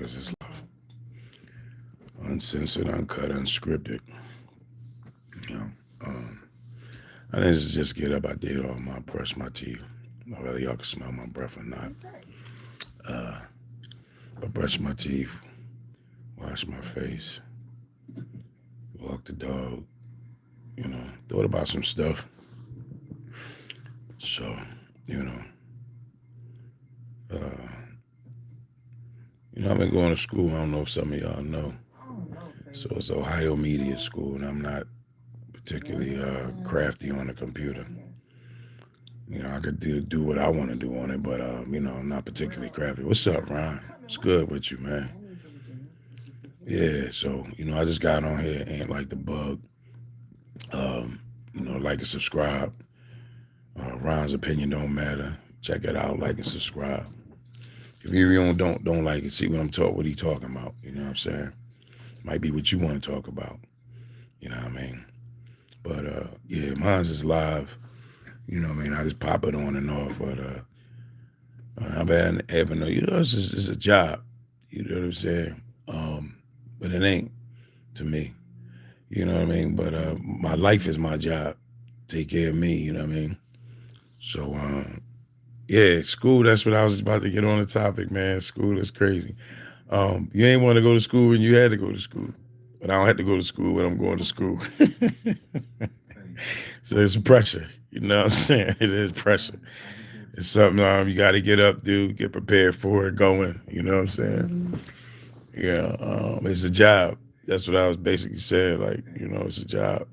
because it's uncensored, uncut, unscripted. You know, um, I didn't just get up. I did all my brush my teeth. Whether y'all can smell my breath or not. Uh, I brushed my teeth, washed my face, walked the dog. Thought about some stuff. So, you know, uh, I've been going to school. I don't know if some of y'all know. So it's Ohio Media School, and I'm not particularly crafty on the computer. I could do what I want to do on it, but I'm not particularly crafty. What's up, Ron? It's good with you, man. Yeah, so I just got on here and like the bug. Like and subscribe. Ron's opinion don't matter. Check it out, like and subscribe. If you really don't like it, see what he talking about. You know what I'm saying? Might be what you want to talk about. You know what I mean? But yeah, mine's is live. I just pop it on and off. But I'm bad ever know. It's a job. You know what I'm saying? But it ain't to me. You know what I mean? But my life is my job. Take care of me. You know what I mean? So yeah, school. That's what I was about to get on the topic, man. School is crazy. You ain't want to go to school when you had to go to school. But I don't have to go to school when I'm going to school. So it's pressure. You know what I'm saying? It is pressure. It's something you got to get up, do, get prepared for it, going. You know what I'm saying? Yeah, it's a job. That's what I was basically saying. Like, it's a job.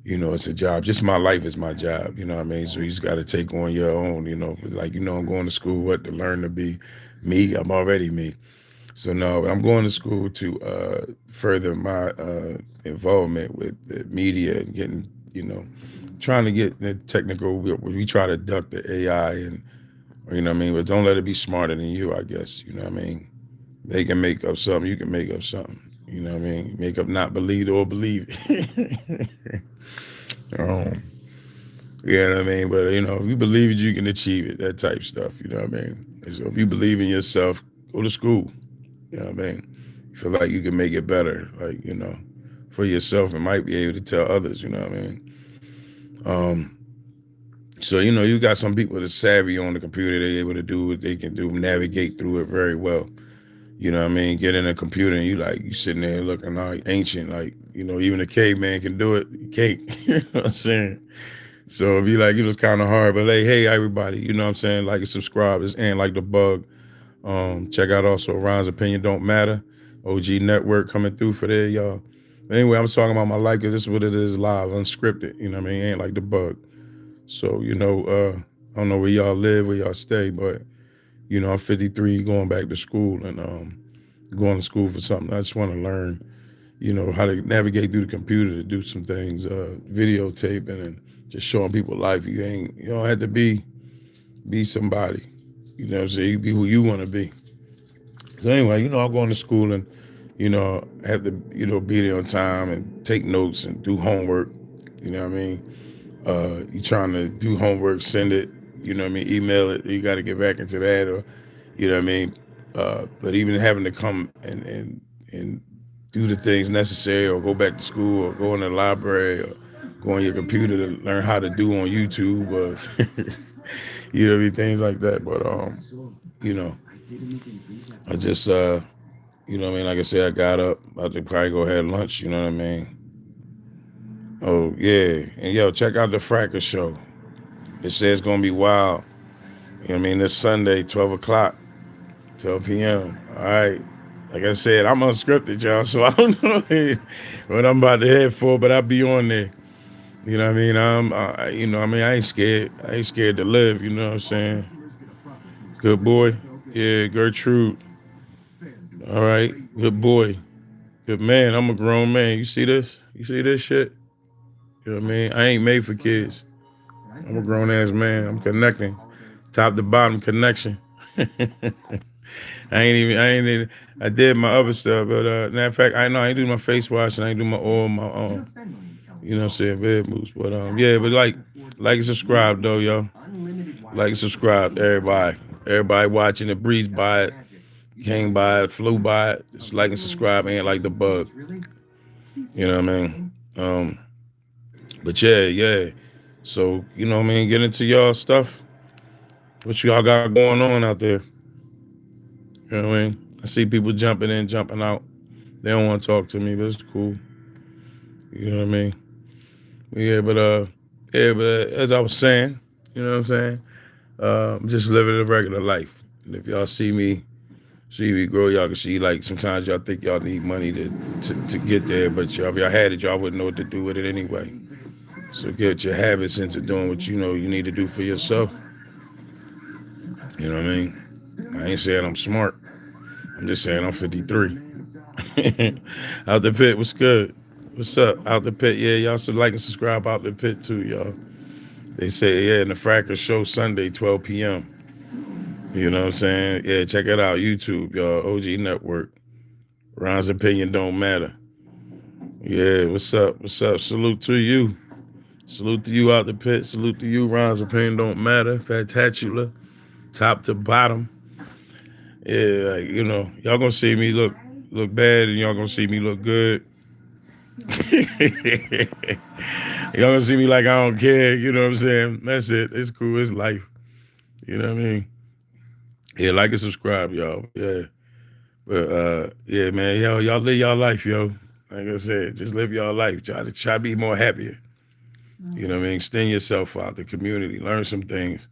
It's a job. Just my life is my job. You know what I mean? So you just got to take on your own. I'm going to school to learn to be me. I'm already me. So no, but I'm going to school to further my involvement with the media and getting, trying to get the technical. We try to duck the AI and, but don't let it be smarter than you, I guess. You know what I mean? They can make up something. You can make up something. You know what I mean? Make up not believe or believe it. You know what I mean? But, if you believe it, you can achieve it. That type stuff. You know what I mean? So if you believe in yourself, go to school. You know what I mean? You feel like you can make it better, like, for yourself and might be able to tell others, you know what I mean? So, you got some people that's savvy on the computer. They're able to do what they can do, navigate through it very well. You know what I mean? Get in a computer and you sitting there looking like ancient, like, even a caveman can do it. You can't, you know what I'm saying? So it'd be like, it's kind of hard, but hey, everybody, you know what I'm saying? Like and subscribe. It's and like the bug. Check out also Ron's Opinion Don't Matter. OG Network coming through for there, y'all. But anyway, I'm talking about my life because this is what it is live, unscripted. You know what I mean? Ain't like the bug. So, I don't know where y'all live, where y'all stay, but, I'm 53 going back to school and going to school for something. I just want to learn, how to navigate through the computer to do some things, videotaping and just showing people life. You don't have to be somebody. You know what I'm saying? You be who you want to be. So anyway, I'm going to school and, have to, be there on time and take notes and do homework. You know what I mean? You trying to do homework, send it, email it. You got to get back into that or, you know what I mean? But even having to come and do the things necessary or go back to school or go in the library or go on your computer to learn how to do on YouTube or, you know what I mean? Things like that. But, I just, like I said, I got up. I could probably go have lunch, you know what I mean? Oh, yeah. And, yo, check out the Fracker Show. It says it's going to be wild. You know what I mean? This Sunday, 12 o'clock, 12 p.m. All right. Like I said, I'm unscripted, y'all, so I don't know what I'm about to head for, but I'll be on there. You know what I mean? I ain't scared. I ain't scared to live, you know what I'm saying? Good boy. Yeah, Gertrude. All right. Good boy. Good man. I'm a grown man. You see this? You see this shit? You know what I mean? I ain't made for kids. I'm a grown ass man. I'm connecting. Top to bottom connection. I did my other stuff, but matter of fact, I ain't do my face wash and I ain't do my oil, my you know what I'm saying, bed moves. But yeah, but like and subscribe though, yo. Like and subscribe, everybody. Everybody watching it, breeze by it, came by it, flew by it. Just like and subscribe, ain't like the bug. You know what I mean? But yeah. So, you know what I mean? Get into y'all stuff. What y'all got going on out there? You know what I mean? I see people jumping in, jumping out. They don't want to talk to me, but it's cool. You know what I mean? But as I was saying, you know what I'm saying? I'm just living a regular life. And if y'all see me grow, y'all can see like sometimes y'all think y'all need money to get there, but y'all, if y'all had it, y'all wouldn't know what to do with it anyway. So get your habits into doing what you know you need to do for yourself. You know what I mean? I ain't saying I'm smart. I'm just saying I'm 53. Out the pit, what's good? What's up? Out the pit, yeah, y'all should like and subscribe out the pit too, y'all. They say, yeah, in the Fracker Show Sunday, 12 p.m. You know what I'm saying? Yeah, check it out. YouTube, y'all. OG Network. Ron's opinion don't matter. Yeah, what's up? What's up? Salute to you. Salute to you out the pit. Salute to you. Ron's opinion don't matter. Fantacular. Top to bottom. Yeah, like, you know, y'all gonna see me look bad and y'all gonna see me look good. Y'all gonna see me like I don't care, you know what I'm saying? That's it. It's cool. It's life. You know what I mean? Yeah, like and subscribe, y'all. Yeah. But yeah, man, y'all live y'all life, yo. Like I said, just live y'all life. Try to be more happier. You know what I mean? Extend yourself out the community. Learn some things.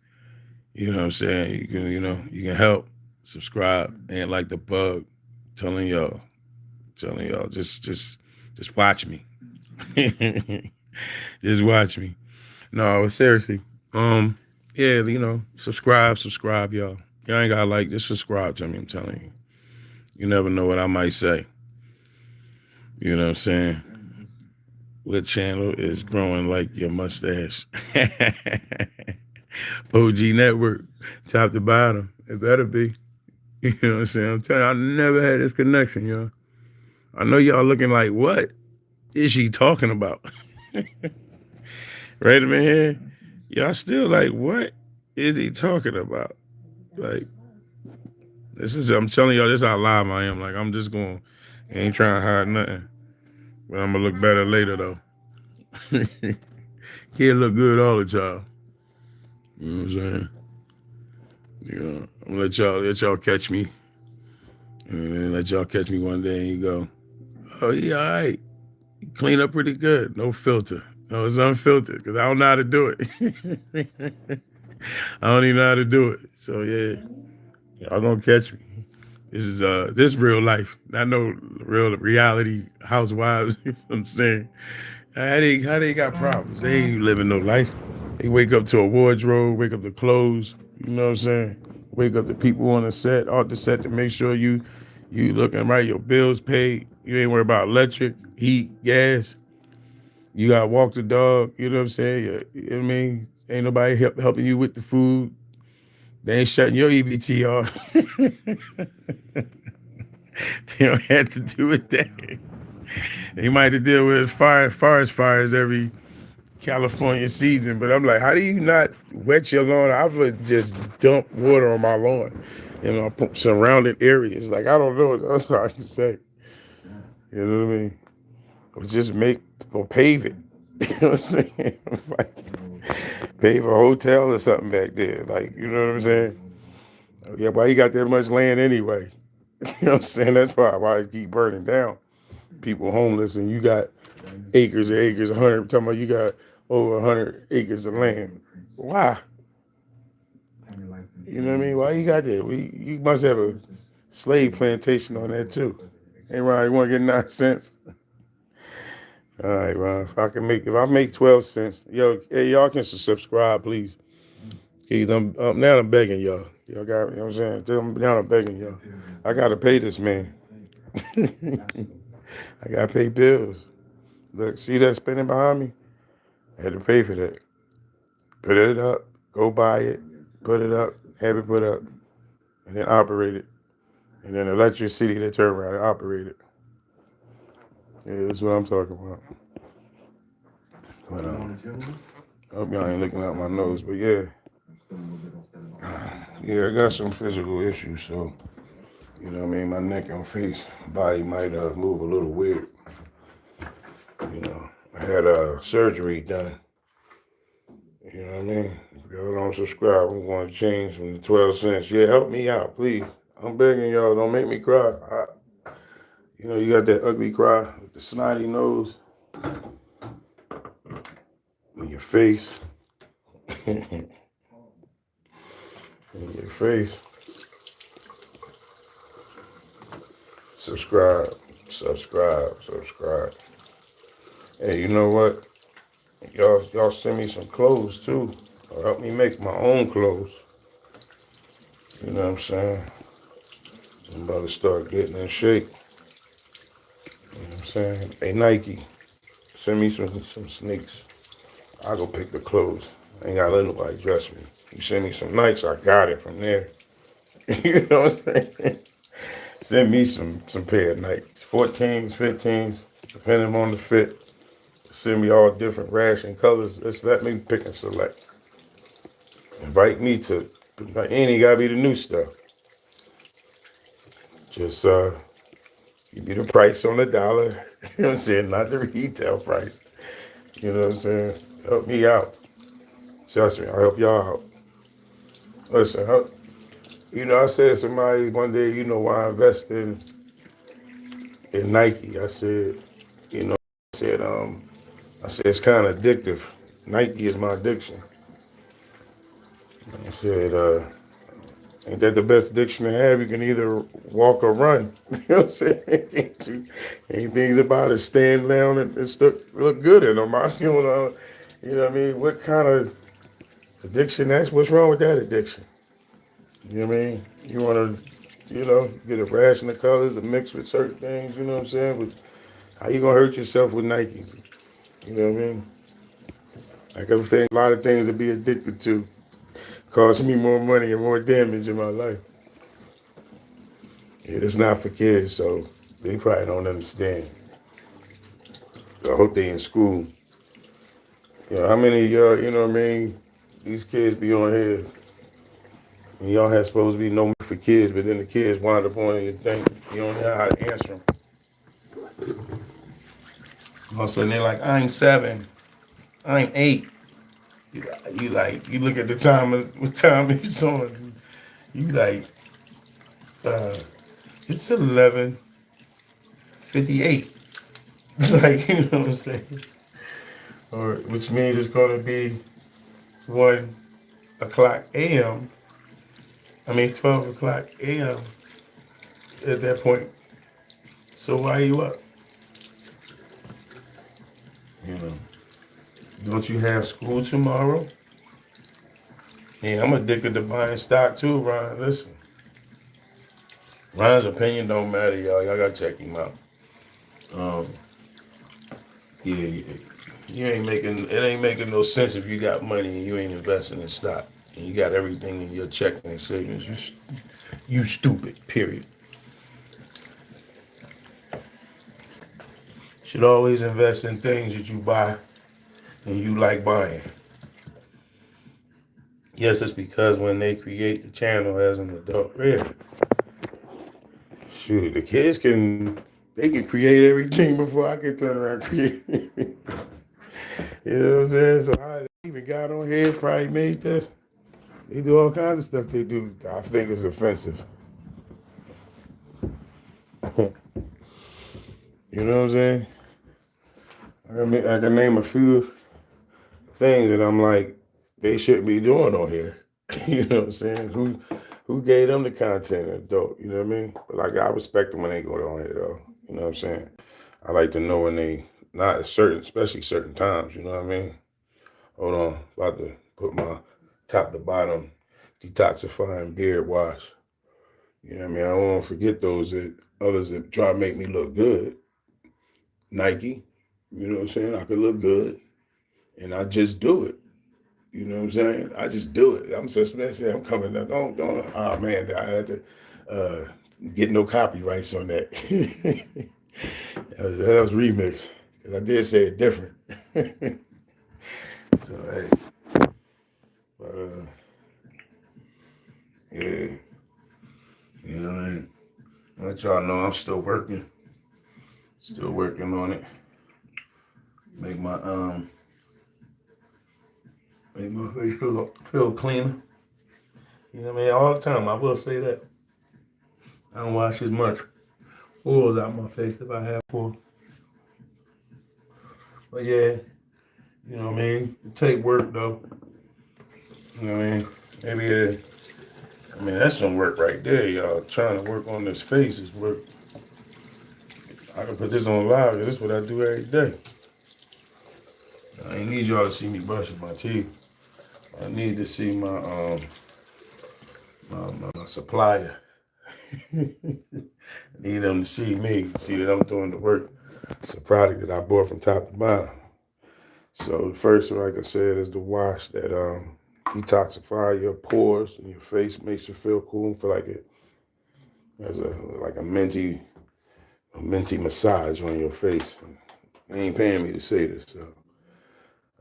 You know what I'm saying? You can help. Subscribe. Ain't like the bug. Telling y'all. Just watch me. Just watch me. No, seriously. Yeah, you know, subscribe, y'all. Y'all ain't gotta like, just subscribe to me, I'm telling you. You never know what I might say. You know what I'm saying? What channel is growing like your mustache? OG Network, top to bottom. It better be. You know what I'm saying? I'm telling you, I never had this connection, y'all. I know y'all looking like, what is she talking about? Right up in here? Y'all still like, what is he talking about? Like, I'm telling y'all, this is how live I am. Like, I'm just going, ain't trying to hide nothing. But I'm gonna look better later, though. Can't look good all the time. You know what I'm saying? Yeah, I'm gonna let y'all catch me. And let y'all catch me one day and you go, oh, yeah, all right. You clean up pretty good. No filter. No, it's unfiltered because I don't know how to do it. I don't even know how to do it. So, yeah, y'all gonna catch me. This real life, not no real reality housewives. You know what I'm saying? How they got problems? They ain't living no life. They wake up to a wardrobe, wake up to clothes. You know what I'm saying? Wake up to people on the set, off the set to make sure you looking right. Your bills paid. You ain't worried about electric, heat, gas. You gotta walk the dog. You know what I'm saying? You know what I mean? Ain't nobody helping you with the food. They ain't shutting your EBT off. They don't have to do with that. They might have to deal with forest fires every California season, but I'm like, how do you not wet your lawn? I would just dump water on my lawn, surrounding areas. Like, I don't know. That's all I can say. You know what I mean? Or just pave it. You know what I'm saying? Like, pave a hotel or something back there. Like, you know what I'm saying? Yeah, why you got that much land anyway? You know what I'm saying? That's probably why it keep burning down. People homeless and you got acres and acres, 100, talking about you got over 100 acres of land. Why? You know what I mean? Why you got that? You must have a slave plantation on that too. Hey, Ron, you want to get 9 cents? All right, Ron. If I make 12 cents, hey, y'all can subscribe, please. Now I'm begging y'all. Y'all got, you know what I'm saying? Now I'm begging y'all. I got to pay this man. I got to pay bills. Look, see that spinning behind me? I had to pay for that. Put it up, go buy it, put it up, have it put up, and then operate it. And then electricity that turn around and operate it. Yeah, that's what I'm talking about. But I hope y'all ain't looking out my nose, but yeah. Yeah, I got some physical issues, so you know what I mean. My neck and face, body might move a little weird. You know, I had surgery done. You know what I mean. If y'all don't subscribe, I'm going to change from the 12 cents. Yeah, help me out, please. I'm begging y'all. Don't make me cry. You know, you got that ugly cry with the snotty nose in your face. In your face. Subscribe, subscribe. Hey, you know what? Y'all send me some clothes too. Or help me make my own clothes. You know what I'm saying? I'm about to start getting in shape. You know what I'm saying? Hey Nike, send me some sneaks. I'll go pick the clothes. I ain't gotta let nobody dress me. You send me some Nikes, I got it from there. You know what I'm saying? Send me some pair of Nikes. 14s, 15s, depending on the fit. Send me all different ration colors. Just let me pick and select. Invite me to, it ain't gotta be the new stuff. Just give me the price on the dollar. You know what I'm saying? Not the retail price. You know what I'm saying? Help me out. Trust me, I'll help y'all out. Listen, you know, I said to somebody one day, you know, why I invested in Nike. I said, you know, I said it's kind of addictive. Nike is my addiction. I said, ain't that the best addiction to have? You can either walk or run. You know what I'm saying? Ain't things about it. Stand down and still look good in them. You know what I mean? What kind of addiction that's? What's wrong with that addiction? You know what I mean? You want to, you know, get a ration of colors and mix with certain things. You know what I'm saying? But how you gonna hurt yourself with Nikes? You know what I mean? Like I'm saying, a lot of things to be addicted to cost me more money and more damage in my life. Yeah, it's not for kids, so they probably don't understand. I hope they in school. You know, how many of y'all, you know what I mean? These kids be on here, and y'all have supposed to be no more for kids, but then the kids wind up on your thing. You don't know how to answer them. All of a sudden they're like, I'm 7, I'm 8. You look at the time, what time it's on. You like, uh, it's 11:58. Like, you know what I'm saying? Or which means it's gonna be 1 o'clock a.m. I mean 12 o'clock a.m. at that point. So why are you up? You know. Don't you have school tomorrow? Yeah, I'm addicted to buying stock too, Ron. Listen. Ron's opinion don't matter, y'all. Y'all gotta check him out. Um, yeah, you ain't making it ain't making no sense if you got money and you ain't investing in stock and you got everything in your checking and savings. You stupid. Period. Should always invest in things that you buy and you like buying. Yes, it's because when they create the channel as an adult, really, shoot, the kids can create everything before I can turn around and create. You know what I'm saying? So I even got on here, probably made this. They do all kinds of stuff they do. I think it's offensive. You know what I'm saying? I can name a few things that I'm like, they shouldn't be doing on here. You know what I'm saying? Who gave them the content adult? You know what I mean? But like I respect them when they go on here though. You know what I'm saying? I like to know when they not at certain, especially certain times. You know what I mean? Hold on, about to put my top to bottom detoxifying beard wash. You know what I mean? I don't want to forget those that others that try to make me look good. Nike, you know what I'm saying? I could look good, and I just do it. You know what I'm saying? I just do it. I'm just saying I'm coming. Don't. Oh man, I had to uh, get no copyrights on that. That was remix because I did say it different. So hey, but Yeah, you know what I mean? Let y'all know I'm still working on it. Make my face feel cleaner. You know what I mean? All the time, I will say that. I don't wash as much oils out my face if I have to. But yeah, you know what I mean? It take work though. You know what I mean? Maybe that's some work right there, y'all. Trying to work on this face is work. I can put this on live because this is what I do every day. I ain't need y'all to see me brushing my teeth. I need to see my supplier. Need them to see me, see that I'm doing the work. It's a product that I bought from top to bottom. So the first one, like I said, is the wash that detoxify your pores and your face, makes you feel cool and feel like it has a minty massage on your face. They ain't paying me to say this, so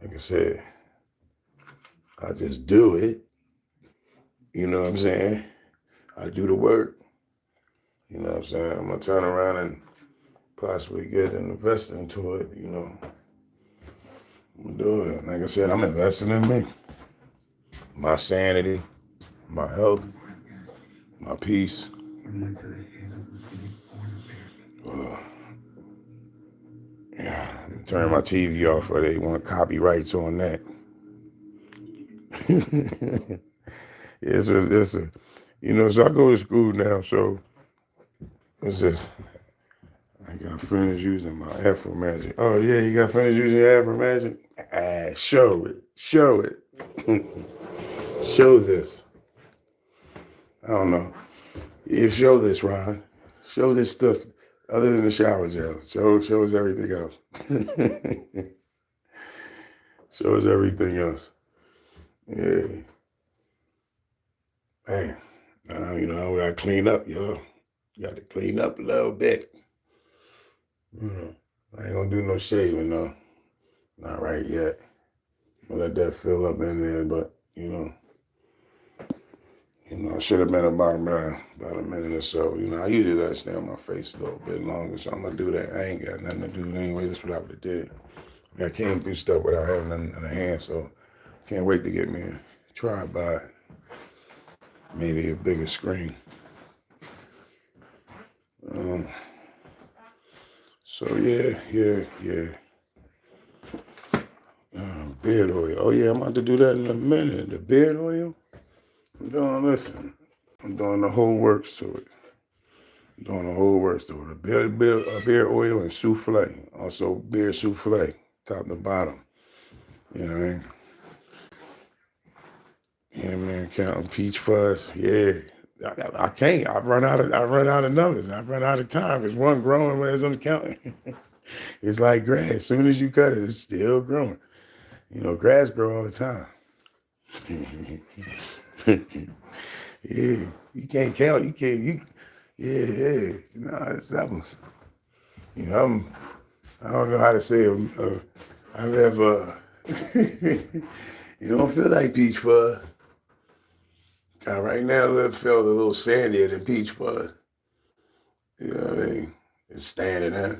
like I said, I just do it. You know what I'm saying? I do the work. You know what I'm saying? I'm gonna turn around and possibly get an investor into it, you know. I'm gonna do it. Like I said, I'm investing in me. My sanity, my health, my peace. Yeah, I'm turn my TV off or they want copyrights on that. It's a, you know, so I go to school now, so what's this? I got finished using my Afro Magic. Oh yeah, you got finished using your Afro Magic? Show it. Show it. Show this. I don't know. You show this, Ron. Show this stuff other than the shower gel. Show us everything else. Show us everything else. Yeah. Man. You know, we gotta clean up, yo. You got to clean up a little bit. You know, I ain't gonna do no shaving though. Not right yet. I'll let that fill up in there, but I should have been about a minute or so. You know, I usually let it stay on my face a little bit longer, so I'm gonna do that. I ain't got nothing to do anyway. That's what I would have did. I can't do stuff without having nothing in the hand, so can't wait to get me a tripod, maybe a bigger screen. So yeah. Beard oil. Oh yeah, I'm about to do that in a minute. The beard oil. I'm doing the whole works to it. A beard oil and souffle. Also beard souffle, top to bottom. You know what I mean? Yeah, man, counting peach fuzz. Yeah. I can't. I run out of numbers. I run out of time. It's one growing as I'm counting. It's like grass. As soon as you cut it, it's still growing. You know, grass grow all the time. Yeah, you can't count. You can't. Yeah. No, it's apples. You know, I don't know how to say it. I've ever. You don't feel like peach fuzz. Right now, it feels a little sandier than peach fuzz. You know what I mean? It's standing out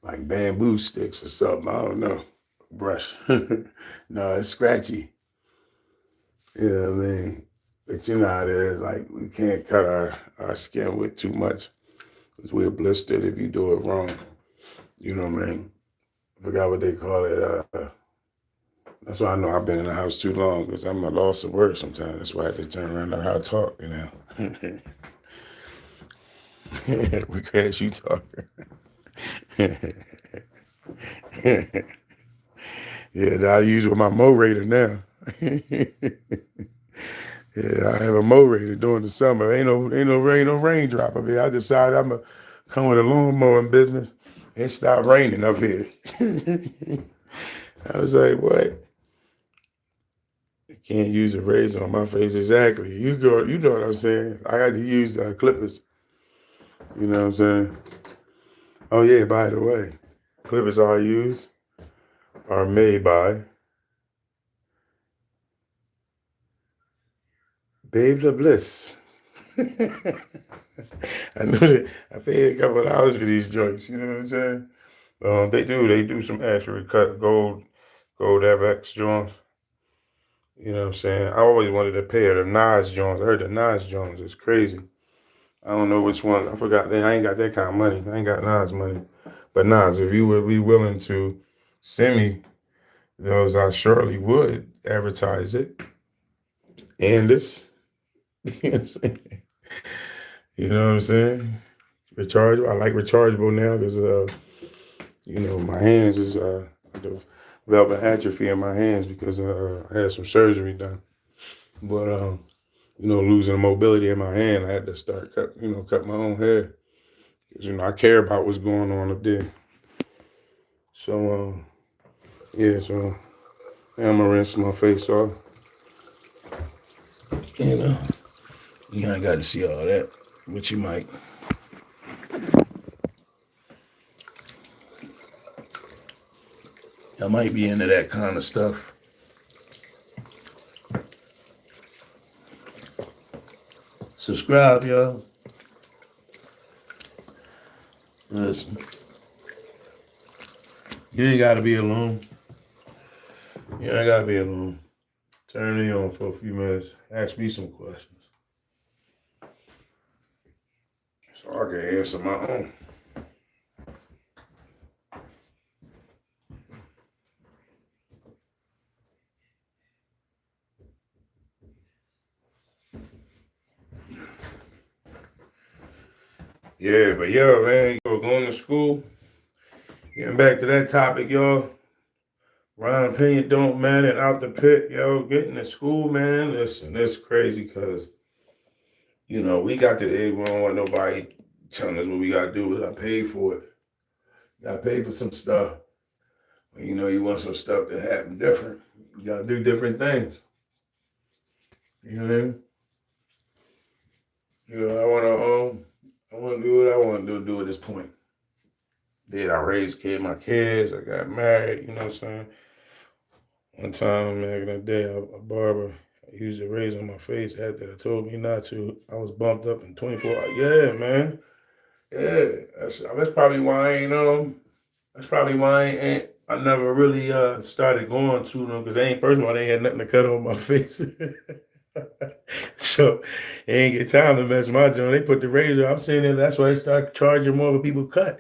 like bamboo sticks or something. I don't know. Brush. No, it's scratchy. You know what I mean? But you know how it is. Like, we can't cut our skin with too much because we're blistered if you do it wrong. You know what I mean? I forgot what they call it. That's why I know I've been in the house too long because I'm a loss of words sometimes. That's why I have to turn around and learn how to talk, you know. We crash you talking. Yeah, I use with my morator now. Yeah, I have a morator during the summer. Ain't no raindrop up here. I decided I'm gonna come with a lawn mowing business. It stopped raining up here. I was like, what? I can't use a razor on my face. Exactly. You know what I'm saying. I had to use clippers. You know what I'm saying? Oh yeah, by the way, clippers I use are made by Babes of Bliss. I knew that I paid a couple of dollars for these joints, you know what I'm saying? They do some actual cut gold FX joints. You know what I'm saying? I always wanted a pair of the Nas joints. I heard the Nas joints is crazy. I don't know which one. I forgot. I ain't got that kind of money. I ain't got Nas money. But Nas, if you would be willing to send me those, I surely would advertise it. And this, you know what I'm saying? You know what I'm saying? Rechargeable. I like rechargeable now because my hands is developing atrophy in my hands because I had some surgery done. But losing the mobility in my hand, I had to start cut my own hair because I care about what's going on up there. So yeah, so now I'm gonna rinse my face off. You ain't got to see all that, but you might. I might be into that kind of stuff. Subscribe, y'all. Listen, you ain't gotta be alone. You ain't gotta be alone. Turn me on for a few minutes. Ask me some questions so I can answer my own. Yeah, but yo, man, going to school. Getting back to that topic, y'all. Ryan opinion don't matter. Out the pit, yo. Getting to school, man. Listen, it's crazy because we got to the age we don't want nobody telling us what we gotta do. We gotta pay for it. You gotta pay for some stuff. When you want some stuff to happen different. You gotta do different things. You know what I mean? I wanna do what I want to do at this point. I raised my kids, I got married, you know what I'm saying? One time back in the day, a barber used a razor on my face after they told me not to. I was bumped up in 24 hours. Yeah, man. Yeah. That's probably why I never really started going to them because first of all, they ain't had nothing to cut on my face. So they ain't get time to mess my joint. They put the razor. I'm saying that that's why they start charging more when people cut.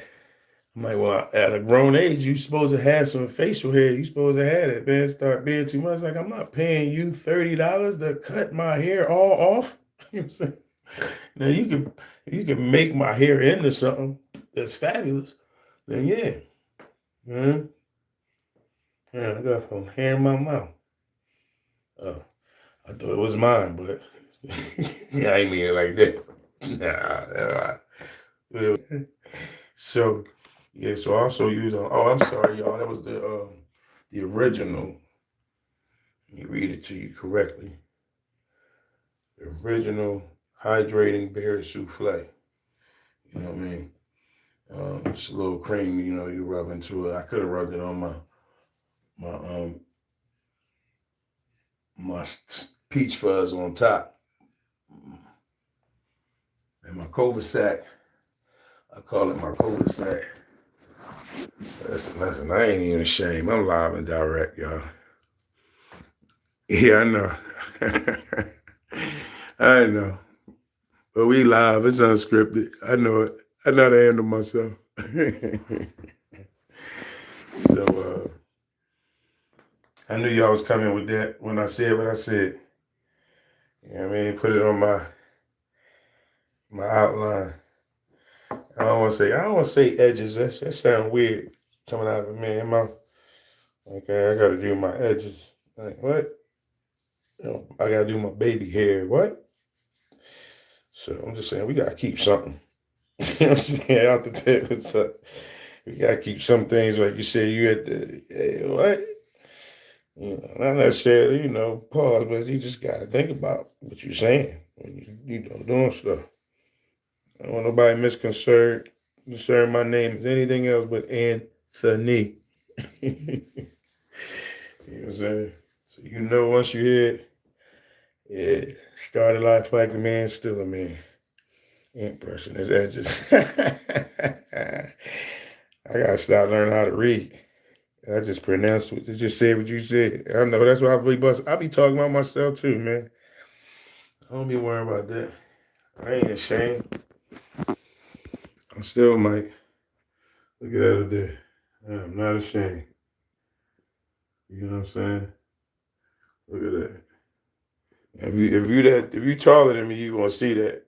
I'm like, well, at a grown age, you supposed to have some facial hair. You supposed to have it, man. Start being too much. Like, I'm not paying you $30 to cut my hair all off. You know what I'm saying? Now you can make my hair into something that's fabulous. Then yeah. Yeah, I got some hair in my mouth. I thought it was mine, but yeah, I ain't mean it like that. Nah. So yeah, so I also use I'm sorry, y'all. That was the original. Let me read it to you correctly. The original hydrating berry souffle. You know what I mean? Just a little cream, you rub into it. I could have rubbed it on my peach fuzz on top. And my cul-de-sac. I call it my cul-de-sac. Listen, I ain't even ashamed. I'm live and direct, y'all. Yeah, I know. I know. But we live. It's unscripted. I know it. I know how to handle myself. So I knew y'all was coming with that when I said what I said. You know what I mean? Put it on my outline. I don't want to say edges. That sounds weird coming out of a man's mouth. Okay, I got to do my edges. Like what? I got to do my baby hair. What? So I'm just saying we got to keep something. You know what I'm saying? Out the pit with something. We got to keep some things like you said. You at the what? Not necessarily, pause, but you just got to think about what you're saying when you doing stuff. I don't want nobody misconcerned. Concern my name as anything else but Anthony. You know what I'm saying? So once you hear it, Yeah, started life like a man, still a man. Impression is that just I gotta stop learning how to read. I just pronounce what you just said what you said. I know that's why I be bust. I be talking about myself too, man. I don't be worrying about that. I ain't ashamed. I still might look at that today. I'm not ashamed. You know what I'm saying? Look at that. If you taller than me, you gonna see that.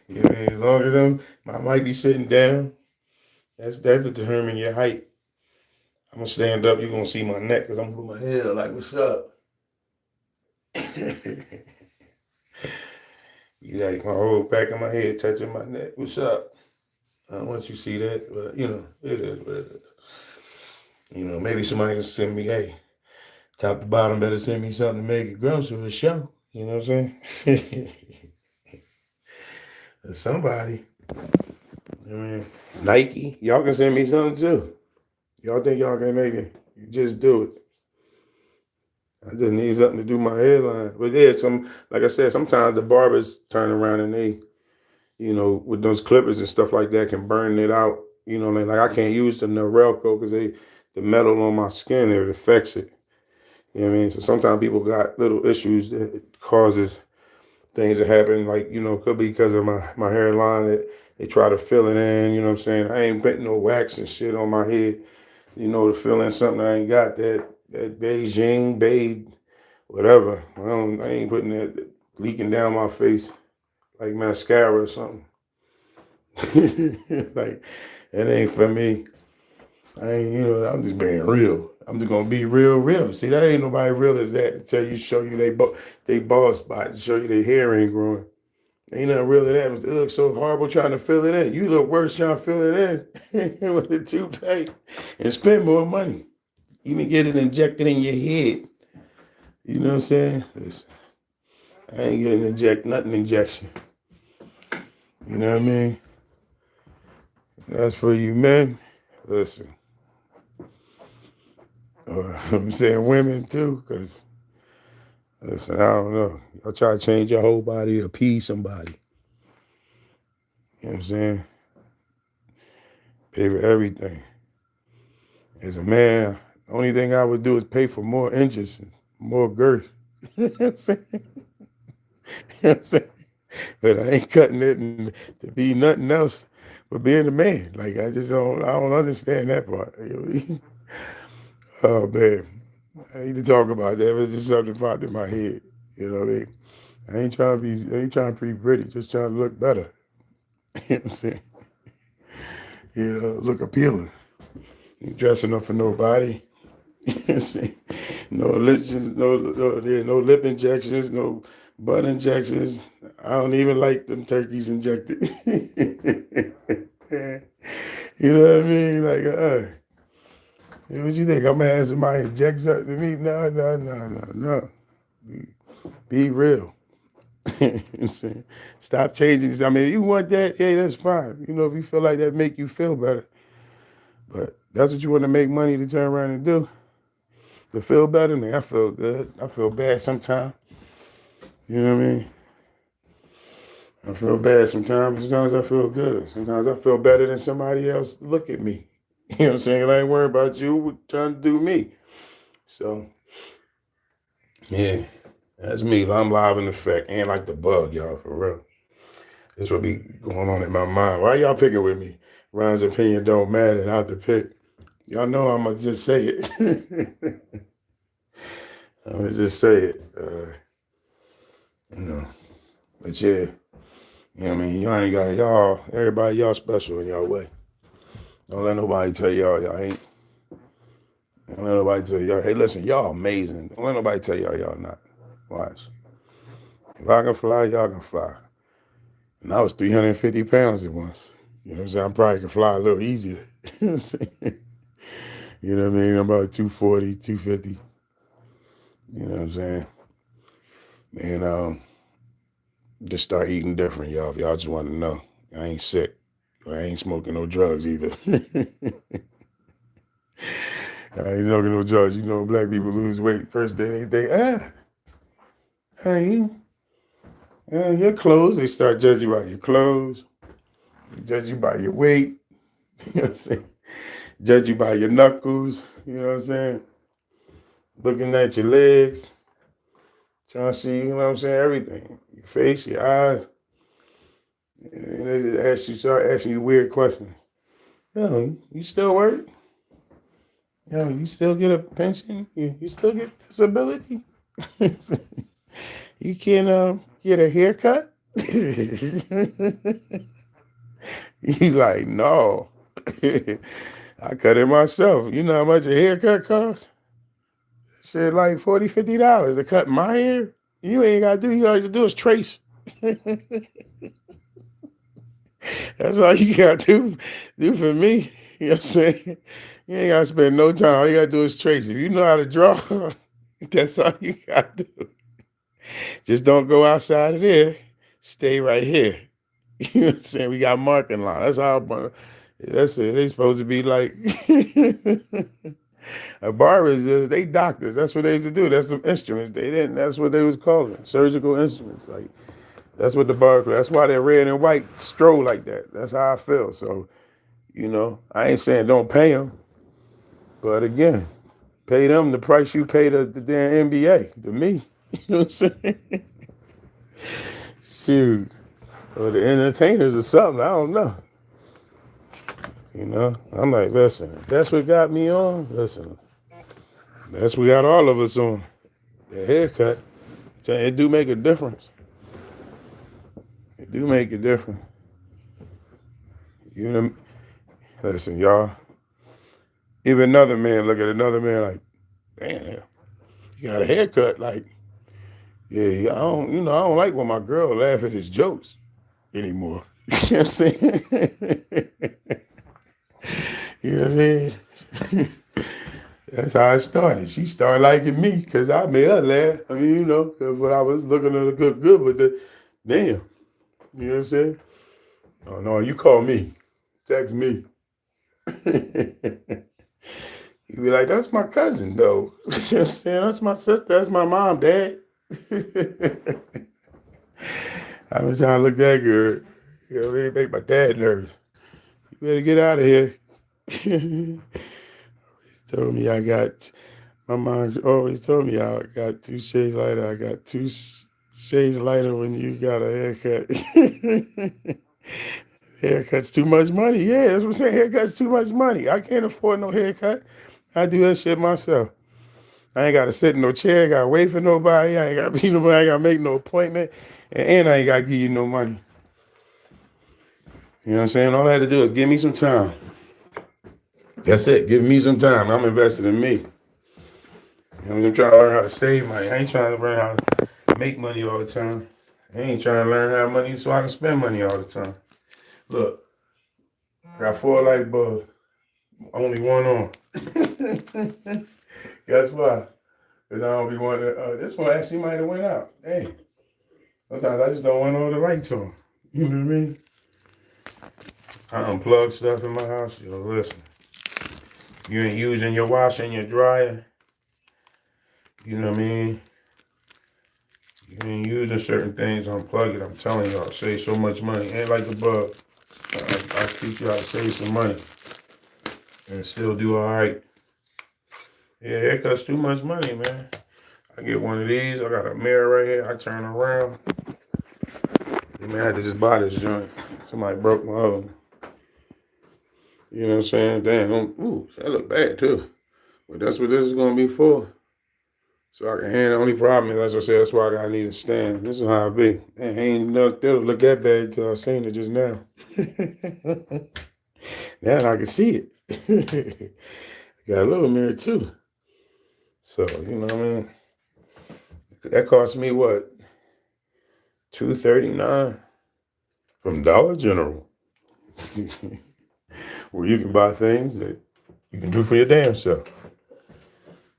You know, as long as I might be sitting down. That's determine your height. I'm gonna stand up. You're gonna see my neck because I'm gonna put my head up like, "What's up?" You like my whole back of my head touching my neck. What's up? I don't want you to see that, but it is what it is. Maybe somebody can send me, hey, top to bottom, better send me something to make it grow for a show. You know what I'm saying? Somebody. I mean, Nike, y'all can send me something too. Y'all think y'all can make it? You just do it. I just need something to do my hairline. But yeah, like I said, sometimes the barbers turn around and they, with those clippers and stuff like that, can burn it out. Like I can't use the Norelco because the metal on my skin, it affects it. You know what I mean? So sometimes people got little issues that causes things to happen. Like, could be because of my hairline that they try to fill it in. You know what I'm saying? I ain't putting no wax and shit on my head, to fill in something I ain't got. That Beijing, whatever. I ain't putting that leaking down my face like mascara or something. Like, it ain't for me. I ain't, I'm just being real. I'm just gonna be real. See, that ain't nobody real as that until you show you they bald spot, show you their hair ain't growing. Ain't nothing real to that. It looks so horrible trying to fill it in. You look worse trying to fill it in with a toupee and spend more money. Even get it injected in your head. You know what I'm saying? Listen, I ain't getting nothing injection. You know what I mean? That's for you men. Listen. I'm saying women too, because listen, I don't know. Y'all try to change your whole body to appease somebody. You know what I'm saying? Pay for everything. As a man, the only thing I would do is pay for more inches, more girth. You know what I'm saying? You know what I'm saying? But I ain't cutting it to be nothing else but being a man. Like I don't understand that part. Oh man. I hate to talk about that, but it's just something popped in my head. You know what I mean? I ain't trying to be pretty, just trying to look better. You know what I'm saying? Look appealing. Ain't dressing up for nobody. You know what I'm saying? No lips, no lip injections, no butt injections. I don't even like them turkeys injected. You know what I mean? Like, what you think? I'm gonna have somebody inject something to me? No. Be real. Stop changing. I mean, you want that? Hey, that's fine. If you feel like that make you feel better. But that's what you want to make money to turn around and do. To feel better, man, I feel good. I feel bad sometimes. You know what I mean? I feel bad sometimes. Sometimes I feel good. Sometimes I feel better than somebody else look at me. You know what I'm saying? I ain't worried about you trying to do me. So, yeah, that's me. I'm live in effect. And like the bug, y'all, for real. This what be going on in my mind. Why y'all picking with me? Ryan's opinion don't matter, not the pick. Y'all know I'm going to just say it. I'm going to just say it. But yeah. You know what I mean? Y'all ain't got y'all, everybody, y'all special in y'all way. Don't let nobody tell y'all ain't. Don't let nobody tell y'all, hey, listen, y'all amazing. Don't let nobody tell y'all not. Watch. If I can fly, y'all can fly. And I was 350 pounds at once. You know what I'm saying? I probably can fly a little easier. You know what I'm saying? You know what I mean? I'm about 240, 250. You know what I'm saying? And just start eating different, y'all. If y'all just want to know. I ain't sick. I ain't smoking no drugs either. I ain't looking no judge. You know, black people lose weight first day. They think, hey, your clothes. They start judging you by your clothes. They judge you by your weight. You know what I'm saying? Judge you by your knuckles. You know what I'm saying? Looking at your legs. Trying to see, you know what I'm saying? Everything. Your face, your eyes. And they just start asking you weird questions. Yo, you still work? Yo, you still get a pension? You still get disability? You can get a haircut? You like, no. I cut it myself. You know how much a haircut costs? Shit, like $40, $50 to cut my hair. You ain't got to do. You all you got to do is trace. That's all you got to do for me. You know what I'm saying? You ain't got to spend no time. All you got to do is trace. If you know how to draw, that's all you got to do. Just don't go outside of there. Stay right here. You know what I'm saying? We got marking line. That's how. That's it. They supposed to be like a barbers. They doctors. That's what they used to do. That's the instruments. They didn't. That's what they was calling surgical instruments. Like that's what the barber. That's why they're red and white stroll like that. That's how I feel. So you know, I ain't saying don't pay them, but again, pay them the price you pay the damn NBA to me. You know what I'm saying? Shoot. Or the entertainers or something. I don't know. You know, I'm like, listen, if that's what got me on, listen, that's what got all of us on. The haircut, it do make a difference. It do make a difference. You know, listen, y'all. Even another man look at another man like, damn, you got a haircut. Like, yeah, I don't like when my girl laugh at his jokes anymore. You know what I'm saying? You know what I mean? That's how it started. She started liking me because I made her laugh. I mean, you know, but I was looking at her good, but damn. You know what I'm saying? Oh, no, you call me. Text me. You be like, that's my cousin, though. You know what I'm saying? That's my sister. That's my mom, dad. I was trying to look that good. You know what I mean? Make my dad nervous. You better get out of here. He told me my mom always told me I got 2 shades lighter. I got 2 shades lighter when you got a haircut. Haircut's too much money. Yeah, that's what I'm saying. Haircut's too much money. I can't afford no haircut. I do that shit myself. I ain't got to sit in no chair. I got to wait for nobody. I ain't got to be nobody. I ain't got to make no appointment. And I ain't got to give you no money. You know what I'm saying? All I had to do is give me some time. That's it. Give me some time. I'm invested in me. You know, I'm trying to learn how to save money. I ain't trying to learn how to make money all the time. I ain't trying to learn how to money so I can spend money all the time. Look, I got 4 light bulbs. Only one on. Guess why? Because I don't be wanting to. This one actually might have went out. Dang. Sometimes I just don't want all the lights on. You know what I mean? I unplug stuff in my house. Yo, listen. You ain't using your washer and your dryer. You know what I mean? You ain't using certain things, unplug it. I'm telling y'all, save so much money. Ain't like the bug. I teach you how to save some money and still do all right. Yeah, haircut's too much money, man. I get one of these. I got a mirror right here. I turn around. You may have to just buy this joint. Somebody broke my oven. You know what I'm saying? Damn, ooh, that look bad too. But that's what this is gonna be for. So I can handle. The only problem is, as I said, that's why I need a stand. This is how I be. Man, ain't nothing that'll look that bad until I seen it just now. Now I can see it. Got a little mirror too. So, you know what I mean? That cost me what? $2.39 from Dollar General. Where you can buy things that you can do for your damn self.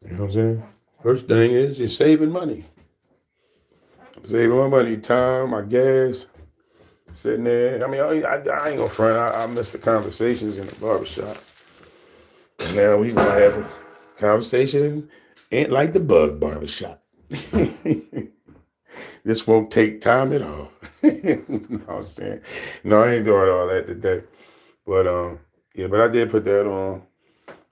You know what I'm saying? First thing is you're saving money. I'm saving my money, time, my gas, sitting there. I mean, I ain't gonna front. I missed the conversations in the barbershop. And now we gonna have Conversation ain't like the bug barbershop. This won't take time at all. No, I'm saying, no, I ain't doing all that today. But yeah, but I did put that on.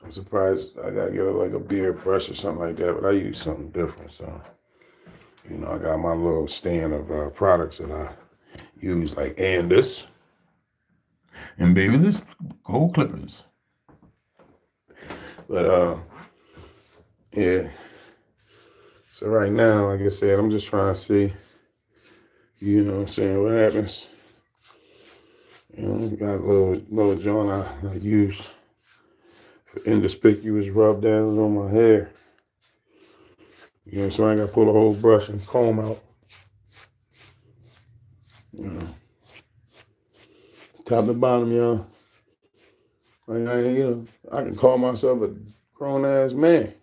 I'm surprised I gotta get like a beard brush or something like that, but I use something different. So, I got my little stand of products that I use, like Andis and Babyliss Gold Clippers. But yeah. So right now, like I said, I'm just trying to see, what I'm saying, what happens. Got a little joint I use for inconspicuous rub downs on my hair. So I ain't got to pull a whole brush and comb out. Top to bottom, y'all. I can call myself a grown-ass man.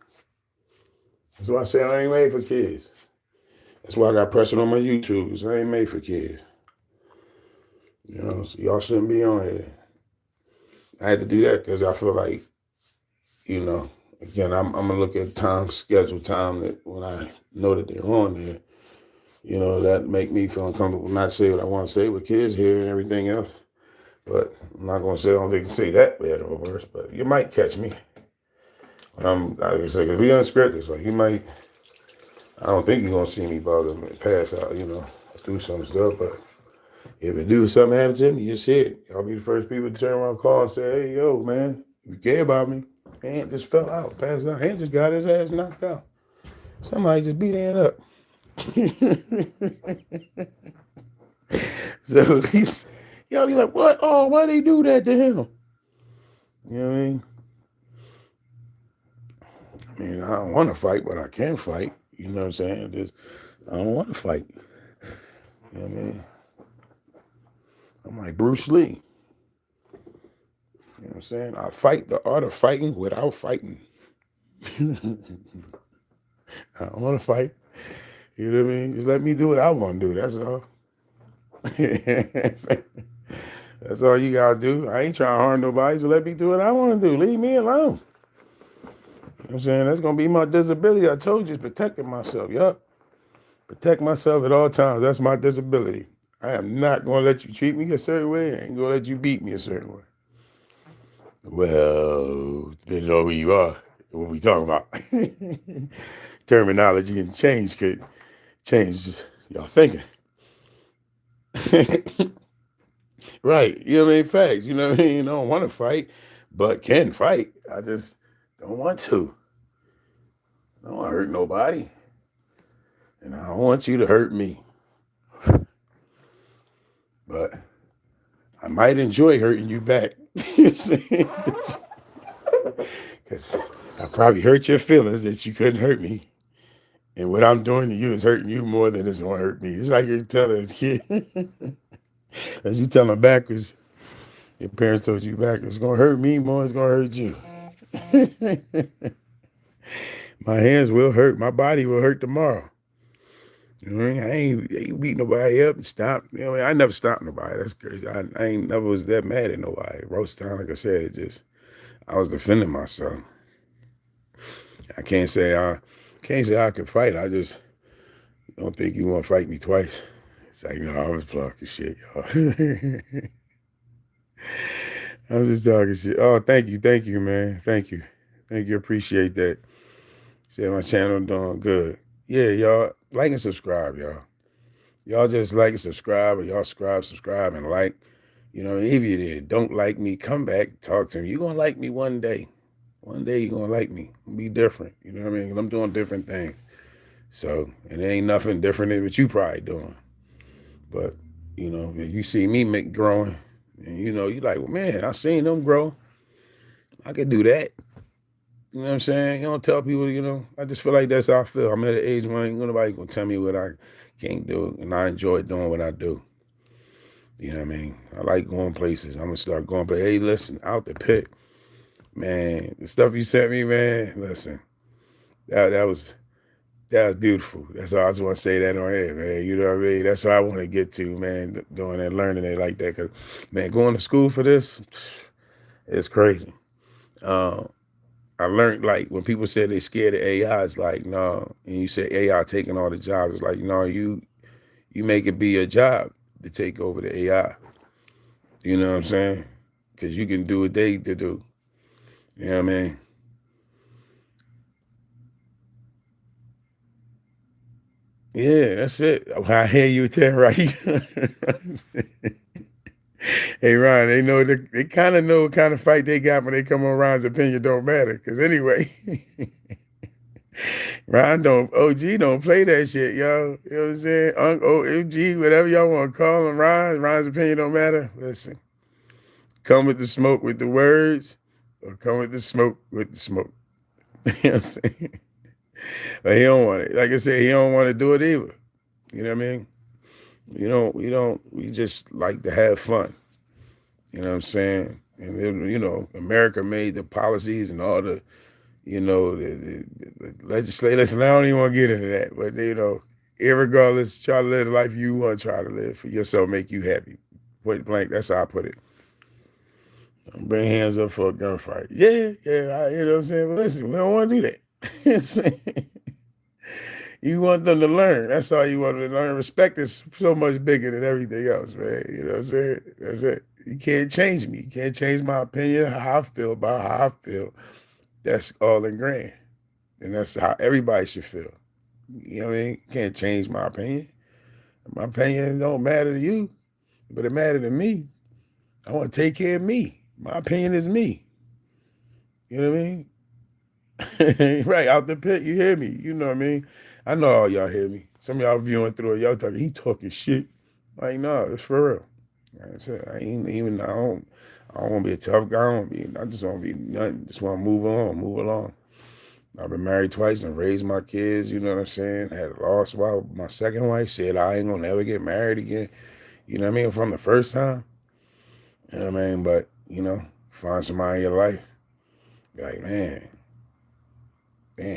That's why I say I ain't made for kids. That's why I got pressure on my YouTube, because I ain't made for kids. So y'all shouldn't be on here. I had to do that because I feel like, again, I'm going to look at schedule time that when I know that they're on there, that make me feel uncomfortable, not say what I want to say with kids here and everything else. But I'm not going to say I don't think you can say that bad or worse, but you might catch me. Like I said, if we unscripted, so you might, I don't think you're going to see me bother and pass out, do some stuff, but if it do something happen to me, you see it. Y'all be the first people to turn around, call and say, hey, yo, man, you care about me. Ant just fell out, passed out. Ant just got his ass knocked out. Somebody just beat Ant up. So y'all be like, what? Oh, why they do that to him? You know what I mean? I don't want to fight, but I can fight. You know what I'm saying? I don't want to fight. You know what I mean? I'm like Bruce Lee. You know what I'm saying? I fight the art of fighting without fighting. I don't want to fight. You know what I mean? Just let me do what I want to do. That's all. That's all you got to do. I ain't trying to harm nobody, so let me do what I want to do. Leave me alone. You know what I'm saying? That's going to be my disability. I told you, it's protecting myself. Yup. Protect myself at all times. That's my disability. I am not going to let you treat me a certain way. I ain't going to let you beat me a certain way. Well, depending on who you are, what we talking about. Terminology and change could change y'all thinking. Right. You know what I mean? Facts. You know what I mean? I don't want to fight, but can fight. I just don't want to. I don't want to hurt nobody. And I don't want you to hurt me. But I might enjoy hurting you back. You know what I'm saying? Because I probably hurt your feelings that you couldn't hurt me. And what I'm doing to you is hurting you more than it's going to hurt me. It's like you're telling a kid, as you tell them backwards, your parents told you backwards, it's going to hurt me more, it's going to hurt you. My hands will hurt. My body will hurt tomorrow. You know what I mean? I ain't beat nobody up and stop. You know what I mean? I never stopped nobody. That's crazy. I ain't never was that mad at nobody. Roast time, like I said, I was defending myself. I can't say I can fight. I just don't think you want to fight me twice. It's like, I was talking shit, y'all. I'm just talking shit. Oh, thank you, man. Thank you. Appreciate that. Say my channel doing good. Yeah, y'all, like and subscribe, y'all. Y'all just like and subscribe, or y'all subscribe and like. If you don't like me, come back, talk to me. You're going to like me one day. One day you're going to like me. Be different. You know what I mean? I'm doing different things. So, and there ain't nothing different than what you probably doing. But, if you see me growing, and you like, well, man, I seen them grow. I could do that. You know what I'm saying? You don't tell people, I just feel like that's how I feel. I'm at an age where ain't nobody going to tell me what I can't do. And I enjoy doing what I do. You know what I mean? I like going places. I'm going to start going, but hey, listen, out the pit, man, the stuff you sent me, man, listen, that was beautiful. That's all I just want to say that on air, man. You know what I mean? That's what I want to get to, man, doing and learning it like that. Because, man, going to school for this, it's crazy. I learned like when people say they scared of AI, it's like no. And you say AI taking all the jobs, it's like no. You make it be a job to take over the AI. You know what I'm saying? Because you can do what they to do. You know what I mean? Yeah, that's it. I hear you with that, right? Hey Ron, they kind of know what kind of fight they got when they come on Ron's opinion don't matter. Cause anyway, Ron don't OG don't play that shit, yo. You know what I'm saying? OG, whatever y'all want to call him, Ron's opinion don't matter. Listen, come with the smoke with the words, or come with the smoke with the smoke. You know what I'm saying? But he don't want it. Like I said, he don't want to do it either. You know what I mean? We just like to have fun. You know what I'm saying? And then, America made the policies and all the legislators. And I don't even want to get into that, but irregardless, try to live the life you want to try to live for yourself, make you happy. Point blank. That's how I put it. Don't bring hands up for a gunfight. Yeah, you know what I'm saying? But listen, we don't want to do that. You want them to learn. That's all you want them to learn. Respect is so much bigger than everything else, man. You know what I'm saying? That's it. You can't change me. You can't change my opinion, how I feel about how I feel. That's all ingrained. And that's how everybody should feel. You know what I mean? You can't change my opinion. My opinion don't matter to you, but it matters to me. I want to take care of me. My opinion is me. You know what I mean? Right out the pit, you hear me. You know what I mean? I know all y'all hear me. Some of y'all viewing through it, y'all talking, he talking shit. Like, no, it's for real. Like I said, I don't want to be a tough guy. I just want to be nothing. Just want to move on, move along. I've been married twice and raised my kids, you know what I'm saying? I had a lost wife. My second wife said I ain't gonna never get married again. You know what I mean? From the first time. You know what I mean? But, find somebody in your life. Be like, man,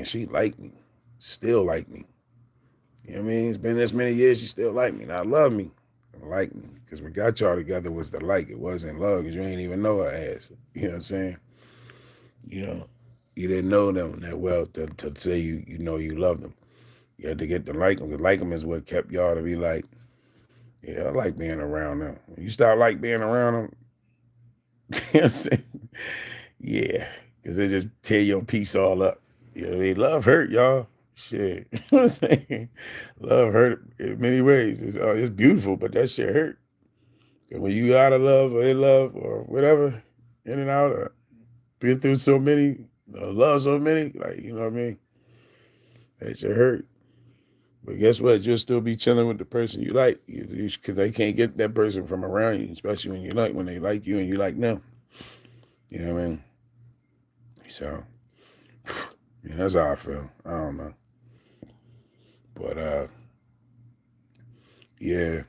she like me. Still like me. You know what I mean? It's been this many years, she still like me. Now love me. Like me. Because we got y'all together was the like. It wasn't love because you ain't even know her ass. You know what I'm saying? You know, you didn't know them that well to say you love them. You had to get to like them. Because like them is what kept y'all to be like, yeah, I like being around them. When you start like being around them, you know what I'm saying? Yeah. Because they just tear your piece all up. You know what I mean? Love hurt, y'all. Shit. You know what I'm saying? Love hurt in many ways. It's beautiful, but that shit hurt. And when you out of love or in love or whatever, in and out, or been through so many, love so many, like, you know what I mean? That shit hurt. But guess what? You'll still be chilling with the person you like. Because they can't get that person from around you, especially when they like you and you like them. You know what I mean? So, yeah, that's how I feel. I don't know. But, yeah,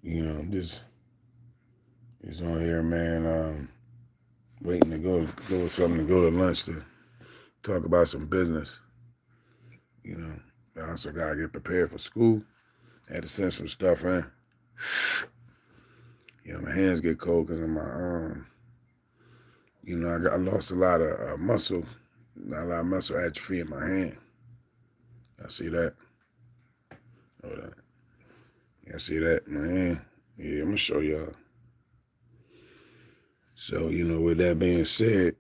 I'm just on here, man, waiting to go with something to go to lunch to talk about some business. I also gotta get prepared for school. I had to send some stuff in. My hands get cold because of my I lost a lot of muscle, not a lot of muscle atrophy in my hand. I see that. Hold on. I see that in my hand. Yeah, I'm gonna show y'all. So, with that being said,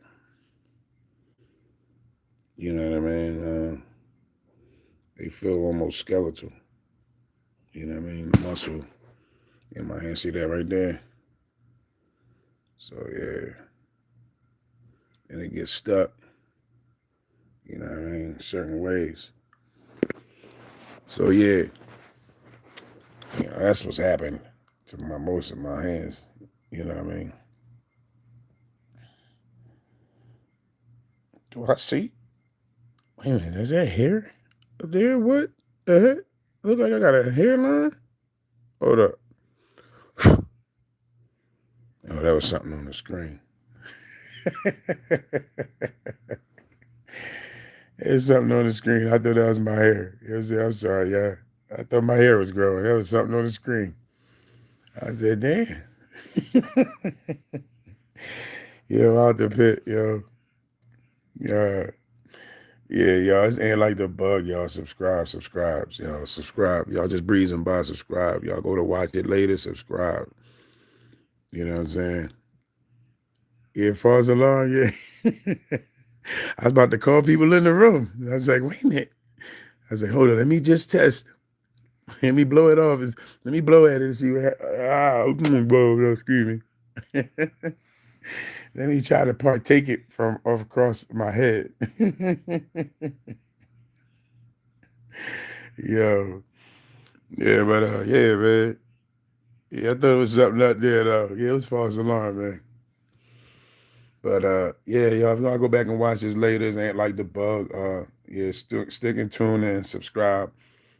you know what I mean? They feel almost skeletal. You know what I mean? Muscle in my hand. See that right there? So, yeah. And it gets stuck. You know what I mean? Certain ways. So, yeah. That's what's happened to most of my hands. You know what I mean? Do I see? Wait a minute, is that hair up there? What the heck? Look like I got a hairline? Hold up. Oh, that was something on the screen. There's something on the screen. I thought that was my hair. I'm sorry, yeah. I thought my hair was growing. That was something on the screen. I said, damn. Yo, out the pit, yo. Yeah. Yeah, y'all. It's ain't like the bug, y'all. Subscribes, y'all. Subscribe. Y'all just breezing by, subscribe. Y'all go to watch it later, subscribe. You know what I'm saying? Yeah, false alarm, yeah. I was about to call people in the room. I was like, wait a minute. I said, hold on, let me just test. Let me blow it off. Let me blow at it and see what excuse me. Let me try to partake it from off across my head. Yo. Yeah, but yeah, man. Yeah, I thought it was something out there though. Yeah, it was false alarm, man. But yeah, y'all, if y'all go back and watch this later, this ain't like the bug. Yeah, stick and tune in, subscribe.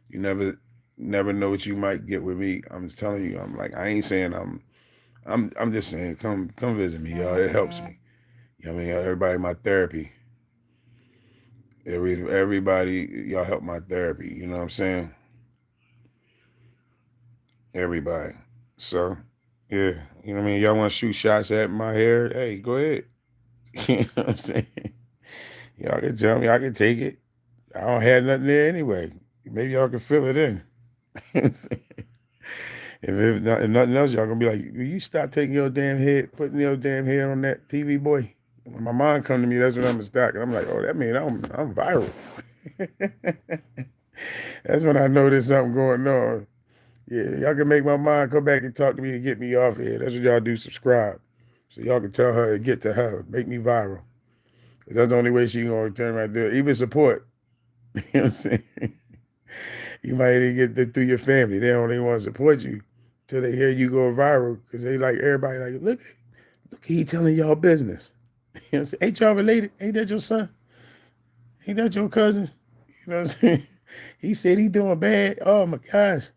You never know what you might get with me. I'm just telling you, I'm like, I ain't saying I'm just saying come visit me, y'all. It helps me. You know what I mean? Everybody my therapy. Everybody, y'all help my therapy. You know what I'm saying? Everybody. So, yeah, you know what I mean? Y'all want to shoot shots at my hair? Hey, go ahead. You know what I'm saying? Y'all can tell me I can take it. I don't have nothing there anyway. Maybe y'all can fill it in. If nothing else, y'all gonna be like, will you stop taking your damn head, putting your damn hair on that TV, boy? When my mom come to me, that's when I'm gonna stop. And I'm like, oh, that means I'm viral. That's when I know there's something going on. Yeah, y'all can make my mom come back and talk to me and get me off here. That's what y'all do. Subscribe, so y'all can tell her and get to her, make me viral. 'Cause that's the only way she gonna turn around and do it. Even support. You know what I'm saying? You might even get through your family. They don't even want to support you till they hear you go viral because they like everybody like, look, he telling y'all business. You know what I'm saying? Ain't y'all related? Ain't that your son? Ain't that your cousin? You know what I'm saying? He said he doing bad. Oh my gosh.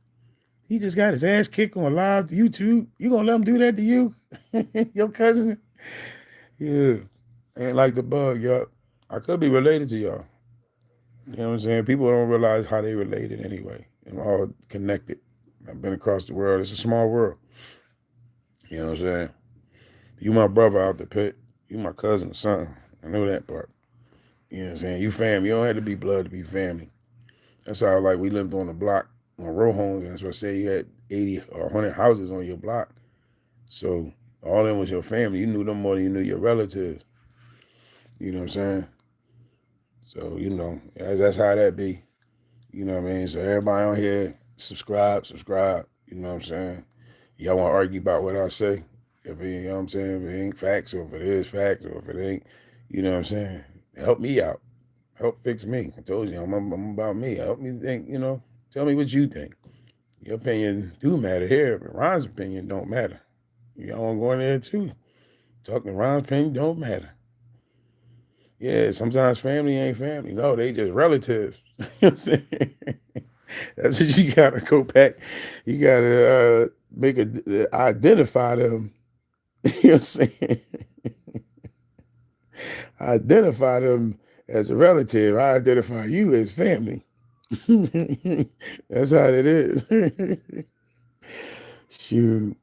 He just got his ass kicked on live YouTube. You gonna let him do that to you? Your cousin? Yeah. Ain't like the bug, y'all. I could be related to y'all. You know what I'm saying? People don't realize how they related anyway. I'm all connected. I've been across the world. It's a small world. You know what I'm saying? You my brother out the pit. You my cousin or something. I know that part. You know what I'm saying? You family. You don't have to be blood to be family. That's how like we lived on the block on row homes. And that's why I say you had 80 or 100 houses on your block. So all of them was your family. You knew them more than you knew your relatives. You know what I'm saying? So, you know, that's how that be. You know what I mean? So everybody on here, subscribe. You know what I'm saying? Y'all want to argue about what I say? If it, you know what I'm saying? If it ain't facts or if it is facts or if it ain't, you know what I'm saying? Help me out. Help fix me. I told you, I'm about me. Help me think, you know, tell me what you think. Your opinion do matter here, but Ron's opinion don't matter. Y'all want to go in there too. Talking Ron's opinion don't matter. Yeah, sometimes family ain't family. No, they just relatives. You know what I'm saying? That's what you gotta go back. You gotta make a identify them. You know what I'm saying? Identify them as a relative. I identify you as family. That's how it is. Shoot.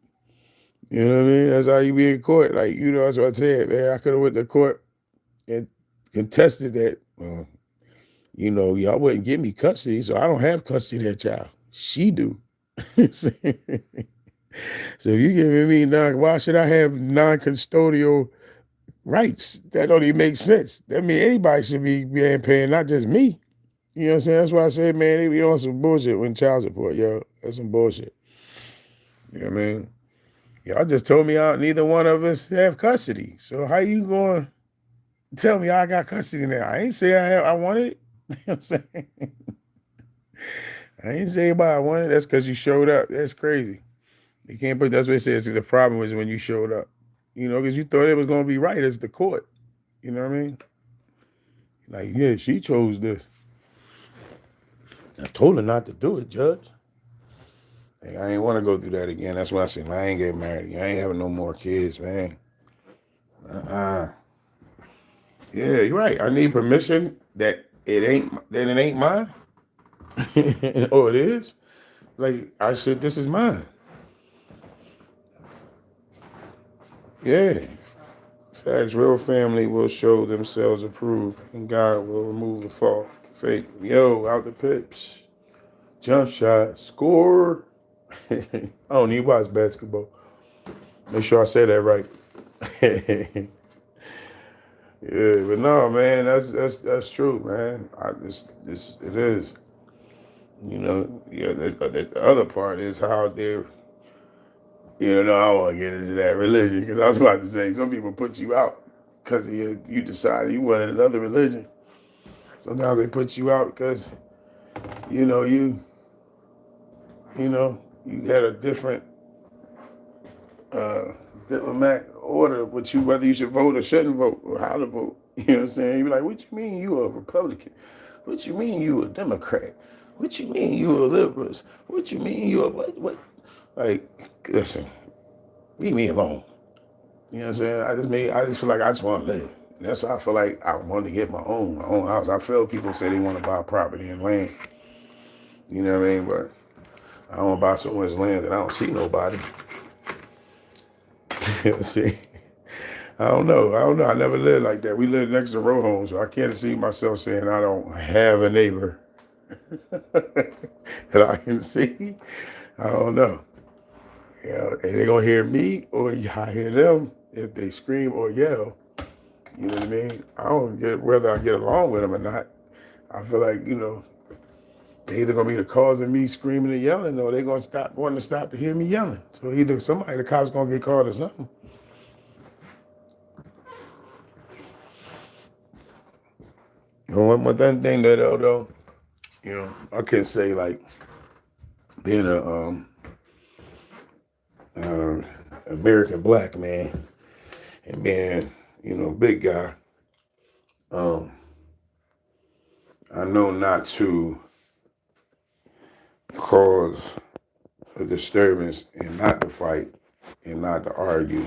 You know what I mean? That's how you be in court. Like, you know, that's what I said, man. I could have went to court and contested that. Well, you know, y'all wouldn't give me custody, so I don't have custody of that child. She do. So if you giving me why should I have non-custodial rights? That don't even make sense. That means anybody should be paying, not just me. You know what I'm saying? That's why I say, man, they be on some bullshit when child support, yo. That's some bullshit. You know what I mean? Y'all just told me neither one of us have custody. So how you going to tell me I got custody now? I ain't say I wanted it. You know what I'm saying? I ain't say about I wanted it. That's because you showed up. That's crazy. You can't put, that's what it says. The problem was when you showed up. You know, because you thought it was going to be right as the court. You know what I mean? Like, yeah, she chose this. I told her not to do it, Judge. Hey, I ain't want to go through that again. That's why I said, man, I ain't getting married. I ain't having no more kids, man. Yeah, you're right. I need permission that it ain't mine. Oh, it is? Like, I said, this is mine. Yeah. Facts, real family will show themselves approved, and God will remove the fault. Fake, yo, out the pips, jump shot, score. I don't need to watch basketball. Make sure I say that right. Yeah, but no, man, that's true, man. This it is. Yeah. The other part is how they're. I don't want to get into that religion because I was about to say some people put you out because you decided you wanted another religion. Sometimes they put you out because you know you you had a different uh, diplomatic order with you whether you should vote or shouldn't vote or how to vote. You know what I'm saying? You be like, what you mean you a Republican? What you mean you a Democrat? What you mean you a liberals? What you mean you a what? Like, listen, leave me alone. You know what I'm saying? I just feel like I just want to live. And that's why I feel like I want to get my own house. I feel people say they want to buy property and land. You know what I mean? But I don't want to buy so much land that I don't see nobody. You know what I'm saying? I don't know. I never lived like that. We live next to row homes, so I can't see myself saying I don't have a neighbor that I can see. I don't know. They gonna hear me or I hear them if they scream or yell. You know what I mean? I don't get whether I get along with them or not. I feel like they either gonna be the cause of me screaming and yelling, or they gonna stop wanting to stop to hear me yelling. So either the cops gonna get called or something. One thing that though, I can say like being a American black man and being big guy. I know not to cause a disturbance and not to fight and not to argue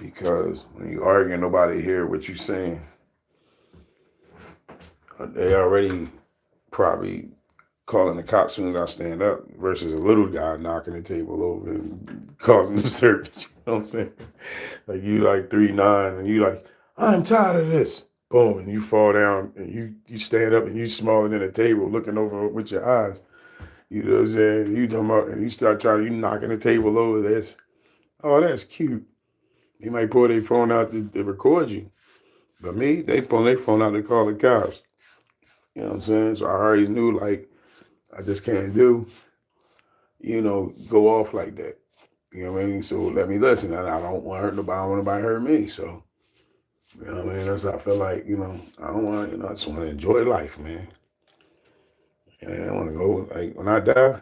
because when you argue, nobody hear what you're saying. They already probably calling the cops as soon as I stand up versus a little guy knocking the table over and causing disturbance. You know what I'm saying? Like you like 3'9" and you like, I'm tired of this. Boom, and you fall down and you stand up and you smaller than a table looking over with your eyes. You know what I'm saying? You talking about and you start you knocking the table over this. Oh, that's cute. You might pull their phone out to record you. But me, they pull their phone out to call the cops. You know what I'm saying? So I already knew like I just can't go off like that. You know what I mean? So let me listen. And I don't want to hurt nobody. I don't want nobody to hurt me. So, you know what I mean? That's how I feel like, I don't want I just want to enjoy life, man. And I want to go, like, when I die,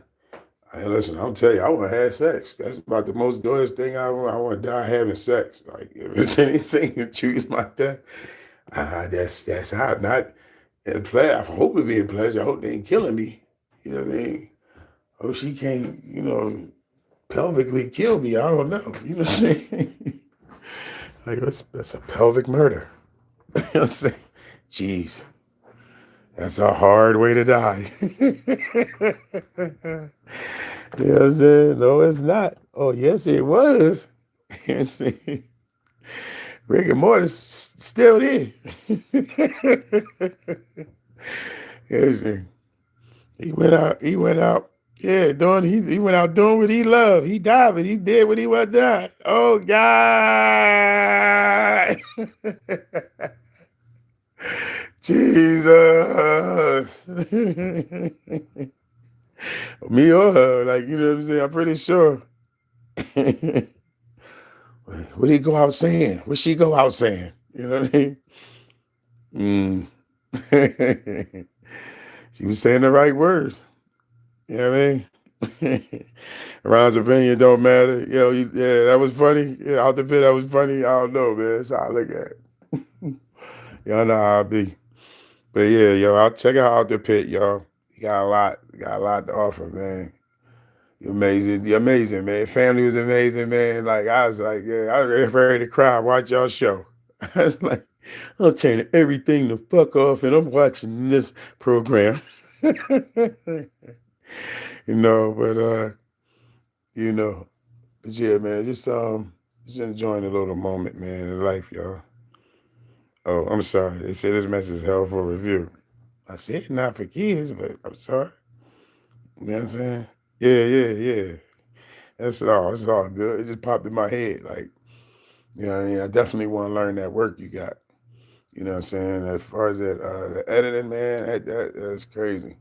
listen, I'll tell you, I want to have sex. That's about the most joyous thing I want. I want to die having sex. Like, if it's anything to choose my death, that's how, not in play. I hope it be in pleasure. I hope they ain't killing me. You know what I mean? Oh, she can't, pelvically kill me. I don't know. You know what I'm saying? Like, that's a pelvic murder. You know what I'm saying? Jeez. That's a hard way to die. You know what I'm saying? No, it's not. Oh, yes, it was. You know what I'm saying? Rick and Morty's still there. Yes, he went out. Yeah, he went out doing what he loved. He died, but he did what he was done. Oh God. Jesus. Me or her, like, you know what I'm saying? I'm pretty sure. What did he go out saying? What she go out saying? You know what I mean? She was saying the right words. You know what I mean? Ron's opinion don't matter. Yeah, that was funny. Yeah, out the pit, that was funny. I don't know, man. That's how I look at it. Y'all know how I be. But yeah, I'll check out Out the Pit, y'all. You got a lot to offer, man. You're amazing. You're amazing, man. Family was amazing, man. Like, I was like, yeah, I was ready to cry. Watch y'all show. I was like, I'm turning everything the fuck off and I'm watching this program. you know, but, you know, but yeah, man, just, Just enjoying a little moment, man, in life, y'all. Oh, I'm sorry. They say this message is hell for review. I said not for kids, but I'm sorry. You know what I'm saying? Yeah, yeah, yeah. That's all. It's all good. It just popped in my head. Like, you know what I mean? I definitely want to learn that work you got. You know what I'm saying? As far as that the editing, man, that's crazy.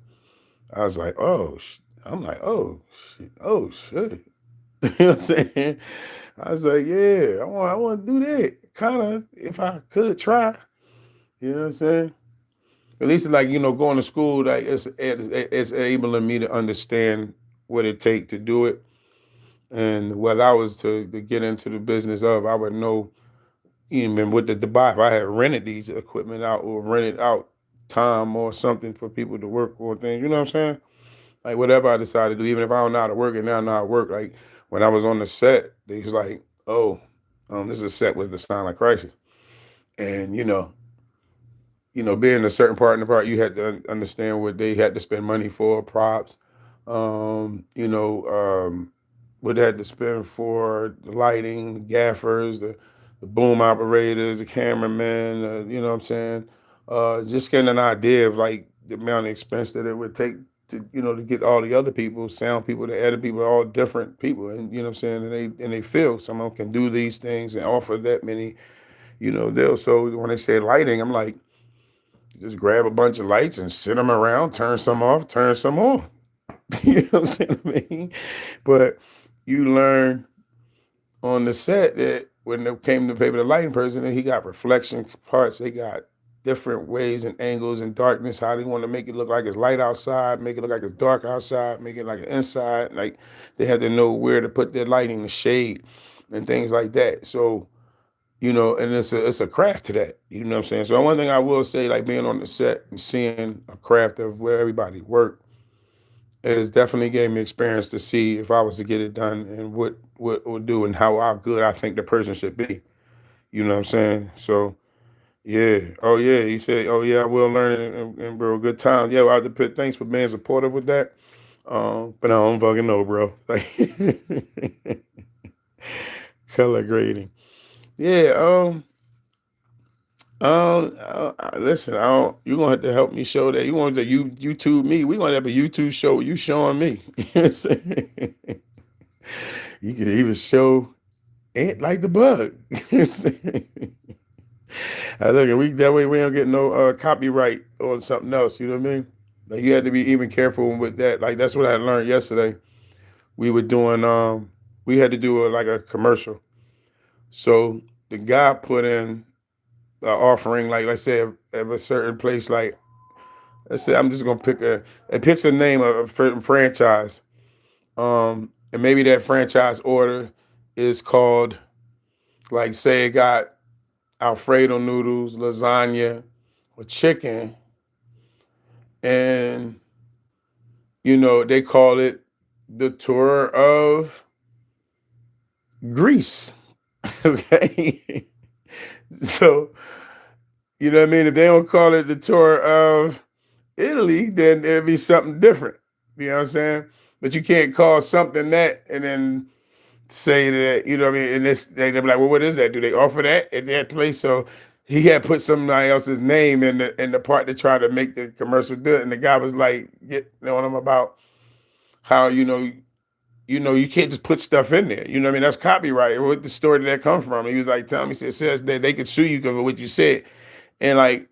I was like, oh, I'm like, oh shit. You know what I'm saying? I was like, yeah, I want to do that. Kind of, if I could try. You know what I'm saying? At least like, going to school, like it's enabling me to understand what it take to do it. And what I was to get into the business of, I would know even with the Dubai, if I had rented these equipment out or rented out time or something for people to work or things, you know what I'm saying? Like whatever I decided to do, even if I don't know how to work it now, I know how to work. Like when I was on the set, they was like, "Oh, this is a set with the Silent Crisis," and being a certain part in the part, you had to understand what they had to spend money for, props, um, you know, um, what they had to spend for the lighting, the gaffers, the boom operators, the cameramen, you know what I'm saying? Just getting an idea of like the amount of expense that it would take to get all the other people, sound people, the edit people, all different people, and you know what I'm saying? And they feel someone can do these things and offer that many, deals. So when they say lighting, I'm like, just grab a bunch of lights and sit them around, turn some off, turn some on. You know what I'm saying? I mean, but you learn on the set that when it came to paper the lighting person, he got reflection parts. They got different ways and angles and darkness. How they want to make it look like it's light outside, make it look like it's dark outside, make it like an inside. Like they had to know where to put their lighting, the shade, and things like that. So and it's a craft to that. You know what I'm saying? So one thing I will say, like being on the set and seeing a craft of where everybody work, it has definitely gave me experience to see if I was to get it done and what it would do and how good I think the person should be. You know what I'm saying? So yeah. Oh yeah. You said, oh yeah, I will learn it and bro, good time. Yeah, well, I have to put thanks for being supportive with that. But I don't fucking know, bro. Like color grading. Yeah. Listen, I don't. You gonna have to help me show that. You want to YouTube me? We gonna have a YouTube show. You showing me? You know what I'm saying? You can even show Ant like the bug. You know what I'm saying? Look, and we that way we don't get no copyright on something else. You know what I mean? Like you had to be even careful with that. Like that's what I learned yesterday. We were doing. We had to do like a commercial. So the guy put in offering, like let's say of a certain place, like let's say I'm just gonna it picks a name of a certain franchise. And maybe that franchise order is called, like say it got Alfredo noodles, lasagna, or chicken, and they call it the tour of Greece. Okay. So, you know what I mean? If they don't call it the tour of Italy, then it'd be something different. You know what I'm saying? But you can't call something that and then say that, you know what I mean? And they'll be like, well, what is that? Do they offer that at that place? So he had put somebody else's name in the part to try to make the commercial do it. And the guy was like getting on him about how, you can't just put stuff in there. You know what I mean? That's copyright. What the story did that come from? He was like telling me, he says that they could sue you because of what you said. And like,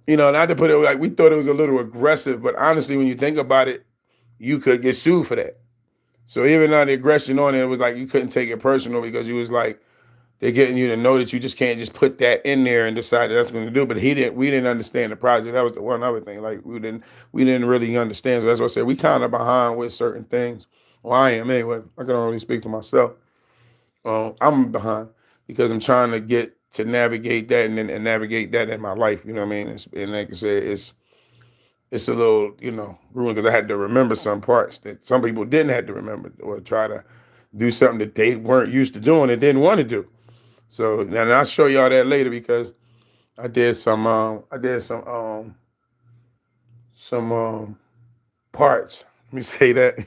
not to put it like we thought it was a little aggressive, but honestly, when you think about it, you could get sued for that. So even though the aggression on it was like you couldn't take it personal because you was like they're getting you to know that you just can't just put that in there and decide that that's going to do. But we didn't understand the project. That was the one other thing. Like we didn't really understand. So that's what I said. We kind of behind with certain things. Well, I am anyway. I can only speak for myself. I'm behind because I'm trying to get to navigate that and navigate that in my life. You know what I mean? And like I said, it's a little, ruined because I had to remember some parts that some people didn't have to remember or try to do something that they weren't used to doing and didn't want to do. So and I'll show y'all that later because I did some parts. Let me say that.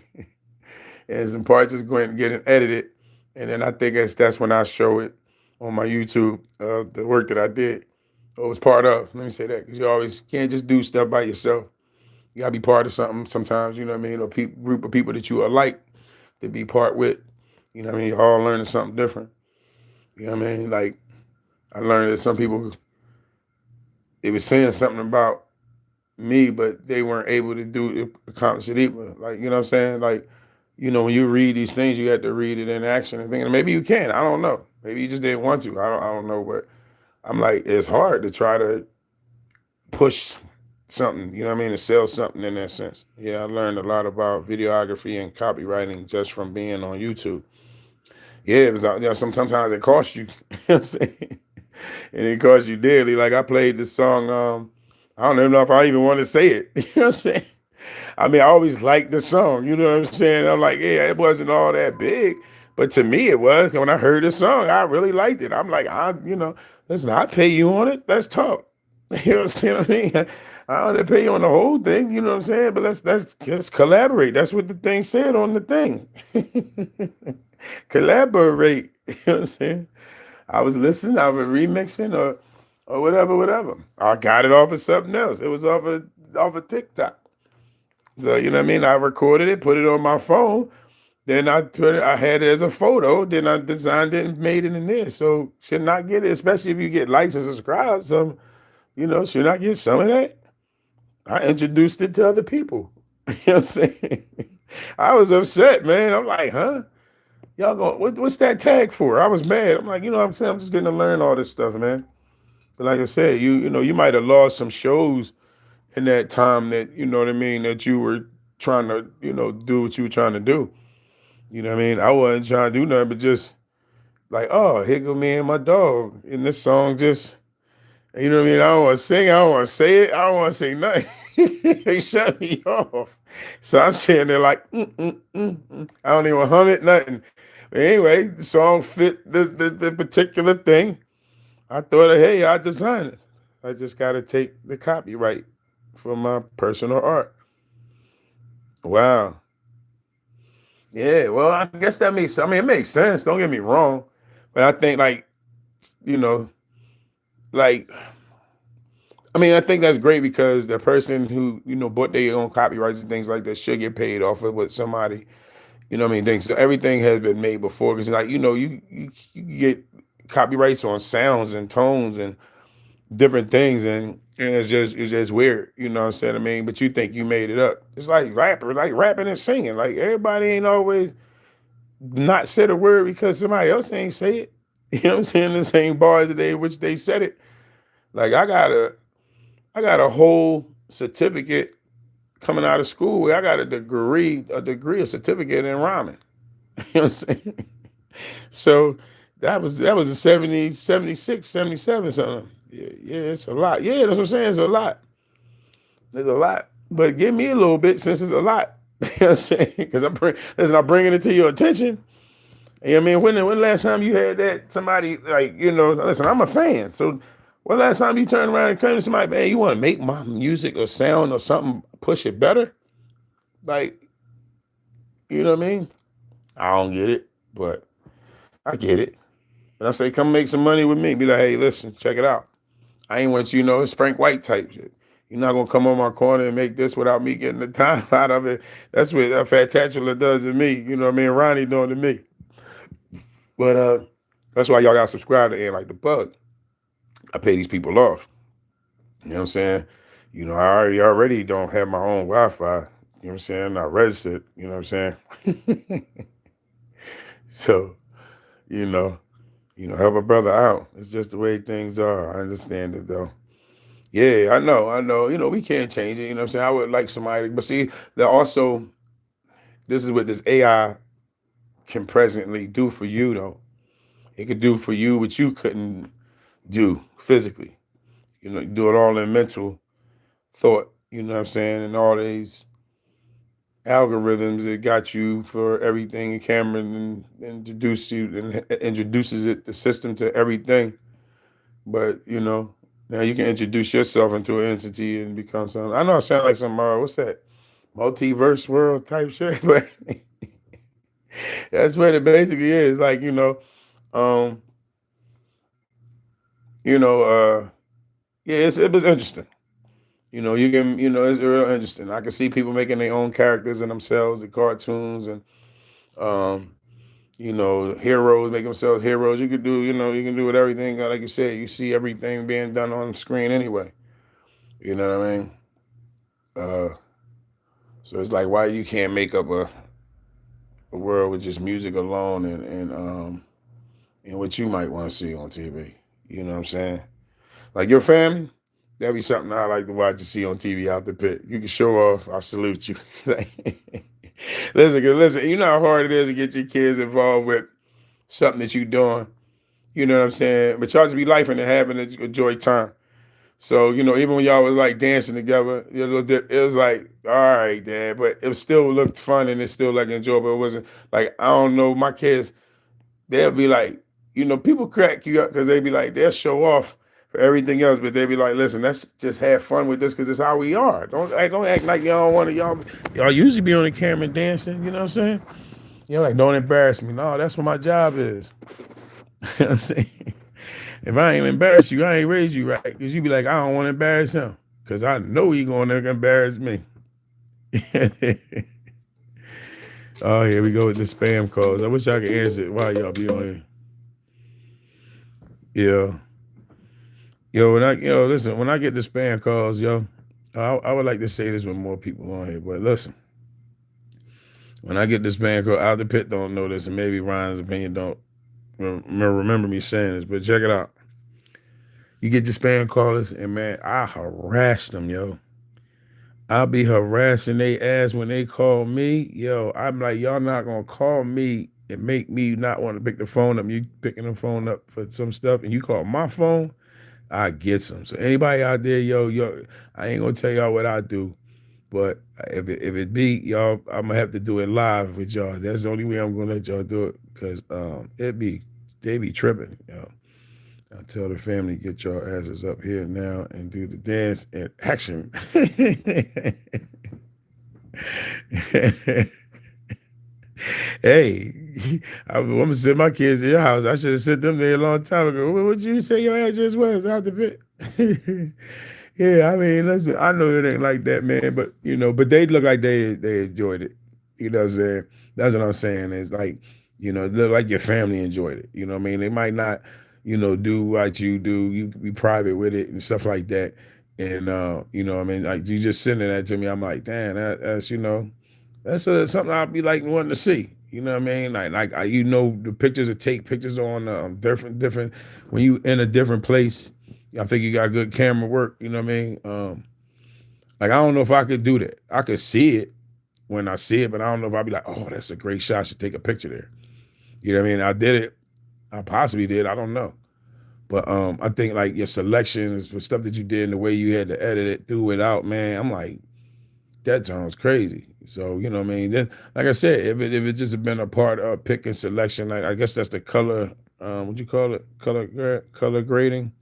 And some parts is going to get edited And then I think that's when I show it on my YouTube, the work that I did or was part of. Let me say that because you always can't just do stuff by yourself. You gotta be part of something sometimes, you know what I mean, or group of people that you are like to be part with. You know what I mean? You're all learning something different. You know what I mean? Like I learned that some people they were saying something about me, but they weren't able to accomplish it either. Like, you know what I'm saying? Like, when you read these things, you have to read it in action and thinking maybe you can. I don't know. Maybe you just didn't want to. I don't know, but I'm like, it's hard to try to push something, you know what I mean, to sell something in that sense. Yeah, I learned a lot about videography and copywriting just from being on YouTube. Yeah, it was, sometimes it costs you, you know what I'm saying? And it costs you dearly. Like I played this song, I don't even know if I even want to say it. You know what I'm saying? I mean, I always liked the song, you know what I'm saying? I'm like, yeah, it wasn't all that big, but to me it was. When I heard the song, I really liked it. I'm like, listen, I pay you on it. Let's talk. You know what I'm saying? I don't have to pay you on the whole thing, you know what I'm saying? But let's collaborate. That's what the thing said on the thing. Collaborate. You know what I'm saying? I was listening, I was remixing or whatever. I got it off of something else. It was off of TikTok. So you know what I mean? I recorded it, put it on my phone, then I had it as a photo, then I designed it and made it in there. So should not get it, especially if you get likes and subscribes, should not get some of that. I introduced it to other people. You know what I'm saying? I was upset, man. I'm like, huh? Y'all going, what's that tag for? I was mad. I'm like, you know what I'm saying? I'm just getting to learn all this stuff, man. But like I said, you might have lost some shows in that time that, you know what I mean, that you were trying to, do what you were trying to do. You know what I mean? I wasn't trying to do nothing but just like, oh, here go me and my dog. And this song just, you know what I mean? I don't want to sing. I don't want to say it. I don't want to say nothing. They shut me off. So I'm sitting there like, I don't even hum it, nothing. But anyway, the song fit the particular thing. I thought, hey, I designed it. I just got to take the copyright for my personal art. Wow. Yeah, well, I guess it makes sense. Don't get me wrong. But I think, like, you know, like, I think that's great because the person who, bought their own copyrights and things like that should get paid off of what somebody, thinks. So everything has been made before because, like, you get copyrights on sounds and tones and different things, and it's just weird, you know what I'm saying? But you think you made it up. It's like rapping and singing. Like everybody ain't always not said a word because somebody else ain't say it. You know what I'm saying? The same bars today which they said it. Like I got a whole certificate coming out of school where I got a certificate in rhyming. You know what I'm saying? So that was a 70, 76, 77 something. Yeah, it's a lot. Yeah, that's what I'm saying. It's a lot. There's a lot. But give me a little bit since it's a lot. You know what I'm saying? Because I'm bringing it to your attention. You know what I mean? When last time you had that somebody like, listen, I'm a fan. So when last time you turned around and came to somebody, man, you want to make my music or sound or something, push it better? Like, you know what I mean? I don't get it, but I get it. And I say, come make some money with me. Be like, hey, listen, check it out. I ain't want it's Frank White type shit. You're not gonna come on my corner and make this without me getting the time out of it. That's what Fat Tatula does to me. You know what I mean? Ronnie doing to me. But that's why y'all got to subscribe to Air Like the Bug. I pay these people off. You know what I'm saying? I already don't have my own Wi-Fi. You know what I'm saying? I'm not registered. You know what I'm saying? So, you know, help a brother out. It's just the way things are. I understand it though. Yeah, I know. We can't change it. You know what I'm saying? I would like somebody, but see, that also, this is what this AI can presently do for you though. It could do for you what you couldn't do physically. Do it all in mental thought, you know what I'm saying? And all these algorithms that got you for everything and Cameron and introduces the system to everything. But now you can introduce yourself into an entity and become something. I know I sound like some what's that? Multiverse world type shit, but That's what it basically is. Like, um, you know, yeah, it was interesting. You can, it's real interesting. I can see people making their own characters and themselves, the cartoons and um, heroes make themselves heroes. You could do, you can do with everything. Like you said, you see everything being done on screen anyway. You know what I mean? Uh, so it's like why you can't make up a world with just music alone and what you might want to see on TV. You know what I'm saying? Like your family, that'd be something I like to watch and see on TV out the pit. You can show off. I salute you. Like, listen. You know how hard it is to get your kids involved with something that you're doing. You know what I'm saying? But y'all just be life and having a joy time. So, even when y'all was like dancing together, it was like, all right, dad, but it still looked fun and it still like enjoyable. It wasn't like, I don't know, my kids, they'll be like, people crack you up because they be like, they'll show off for everything else, but they be like, listen, let's just have fun with this because it's how we are. Don't act like y'all don't want to, y'all usually be on the camera dancing, you know what I'm saying? Like, don't embarrass me. No, that's what my job is. You know what I'm saying? If I ain't embarrass you, I ain't raised you right. Because you be like, I don't want to embarrass him. Because I know he going to embarrass me. Oh, here we go with the spam calls. I wish I could answer it while y'all be on here. Yeah. Listen, when I get the spam calls, I would like to say this with more people on here, but listen. When I get this spam call, out the pit don't know this, and maybe Ryan's opinion don't remember me saying this, but check it out. You get your spam callers, and man, I harass them, yo. I'll be harassing they ass when they call me. Yo, I'm like, y'all not gonna call me and make me not want to pick the phone up. You picking the phone up for some stuff, and you call my phone, I get some. So anybody out there, yo, I ain't gonna tell y'all what I do, but if it be y'all, I'm gonna have to do it live with y'all. That's the only way I'm gonna let y'all do it, because they be tripping, yo. I tell the family, get your asses up here now and do the dance and action. Hey, I'm gonna send my kids to your house. I should have sent them there a long time ago. What you say your address was out the bit? Yeah, I mean, listen, I know it ain't like that, man, but but they look like they enjoyed it. You know what I'm saying? That's what I'm saying. It's like, it look like your family enjoyed it. You know what I mean? They might not, do what you do. You can be private with it and stuff like that. And I mean, like you just sending that to me, I'm like, damn, that's that's something I'll be like wanting to see. You know what I mean? The pictures that take pictures on different when you in a different place. I think you got good camera work. You know what I mean? Like I don't know if I could do that. I could see it when I see it, but I don't know if I'd be like, oh, that's a great shot. I should take a picture there. You know what I mean? I did it. I possibly did. I don't know. But I think like your selections, the stuff that you did and the way you had to edit it, threw it out, man. I'm like, that sounds crazy. So, you know what I mean? Then, like I said, if it just had been a part of pick and selection, like I guess that's the color, what you call it? Color grading.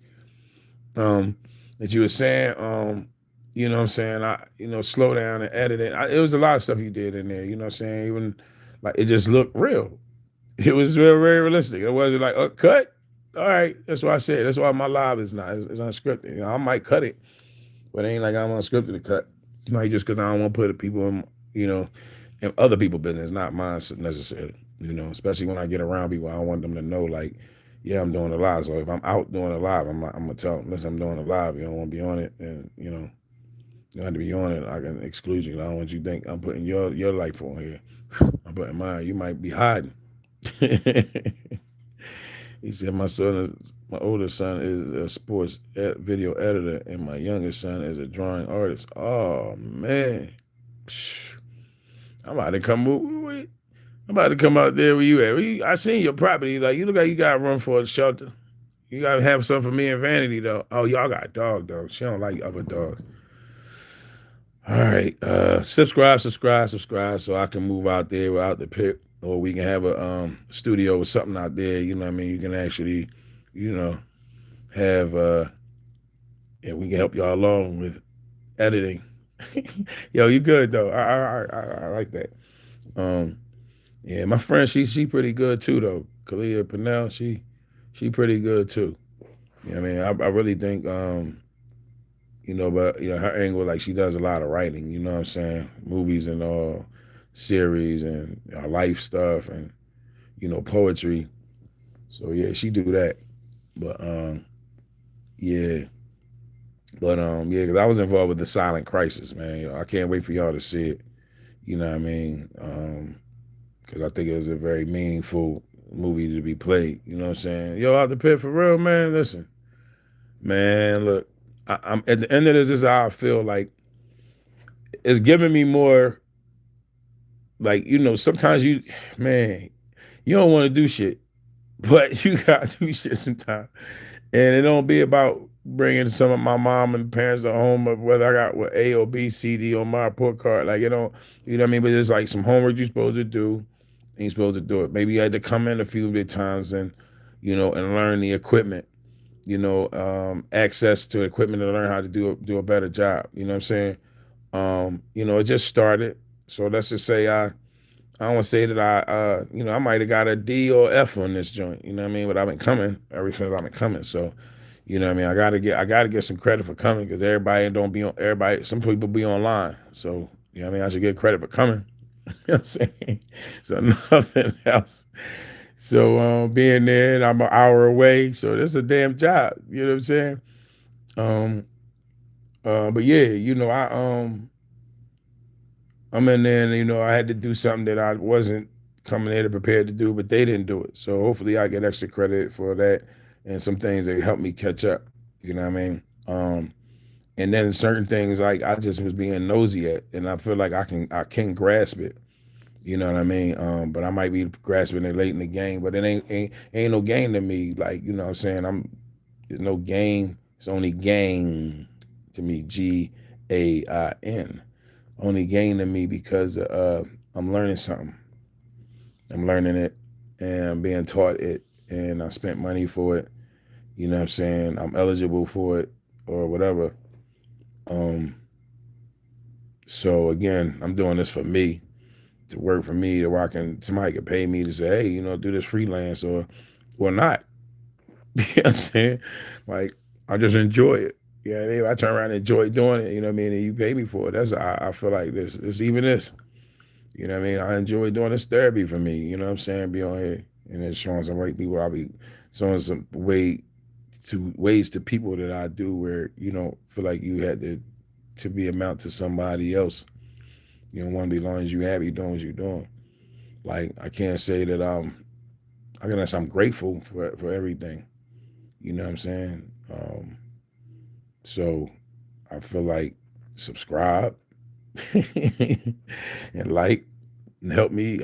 That you were saying, you know what I'm saying? Slow down and edit it. It was a lot of stuff you did in there, you know what I'm saying? Even like it just looked real. It was real, very realistic. It wasn't like, cut. All right. That's why I said. That's why my live is not. It's unscripted. I might cut it, but it ain't like I'm unscripted to cut. Like just because I don't want to put people in other people's business, not mine necessarily. Especially when I get around people, I don't want them to know like, yeah, I'm doing a live. So if I'm out doing a live, I'm gonna tell them, listen, I'm doing a live. You don't want to be on it, and you have to be on it. I can exclude you. I don't want you to think I'm putting your life on here. I'm putting mine. You might be hiding. He said, my older son is a sports video editor, and my youngest son is a drawing artist. Oh man, I'm about to come. I'm about to come out there where you at. I seen your property. Like you look like you got room for a shelter. You gotta have something for me and Vanity though. Oh, y'all got a dog though. She don't like other dogs. All right, subscribe, so I can move out there without the pit, or we can have a studio or something out there. You know what I mean? You can actually, have and we can help y'all along with editing. Yo, you good though? I like that. Yeah, my friend, she pretty good too though. Kalia Pinnell, she pretty good too. You know what I mean? I really think but her angle, like she does a lot of writing, you know what I'm saying? Movies and all series and life stuff and poetry. So yeah, she do that. But yeah. But yeah, because I was involved with the Silent Crisis, man. I can't wait for y'all to see it. You know what I mean? Because I think it was a very meaningful movie to be played. You know what I'm saying? Yo, Out the Pit for real, man. Listen, man. Look, I'm at the end of this. This is how I feel. Like it's giving me more. Like sometimes man, you don't want to do shit, but you gotta do shit sometimes. And it don't be about bringing some of my mom and parents to home, of whether I got what A or B, C, D on my report card. Like, you know what I mean? But it's like some homework you're supposed to do, and you're supposed to do it. Maybe you had to come in a few bit times and, and learn the equipment, access to equipment to learn how to do a better job. You know what I'm saying? It just started. So let's just say I don't want to say that I might have got a D or F on this joint. You know what I mean? But I've been coming ever since I've been coming. So, you know what I mean? I gotta get some credit for coming because everybody don't be on everybody. Some people be online. So, you know what I mean? I should get credit for coming. You know what I'm saying? So nothing else. So being there and I'm an hour away. So this is a damn job. You know what I'm saying? Um but yeah, I'm in there and I had to do something that I wasn't coming there to prepared to do, but they didn't do it. So hopefully I get extra credit for that and some things that help me catch up. You know what I mean? And then certain things like I just was being nosy at and I feel like I can grasp it. You know what I mean? But I might be grasping it late in the game, but it ain't no game to me. Like, you know what I'm saying? There's no game, it's only gain to me. GAIN. Only gain to me because I'm learning something. I'm learning it and I'm being taught it and I spent money for it. You know what I'm saying? I'm eligible for it or whatever. Um, so again, I'm doing this for me, to work for me, to where somebody can pay me to say, hey, do this freelance or not. You know what I'm saying? Like, I just enjoy it. Yeah, I turn around and enjoy doing it, you know what I mean? And you pay me for it. I feel like this even this. You know what I mean? I enjoy doing this therapy for me. You know what I'm saying? Be on here and then showing some right people. I'll be showing some ways to people that I do where you don't feel like you had to be amount to somebody else. You don't want to be long as you happy doing what you're doing. Like I can't say that I can say I'm grateful for everything. You know what I'm saying? So I feel like subscribe and like help me.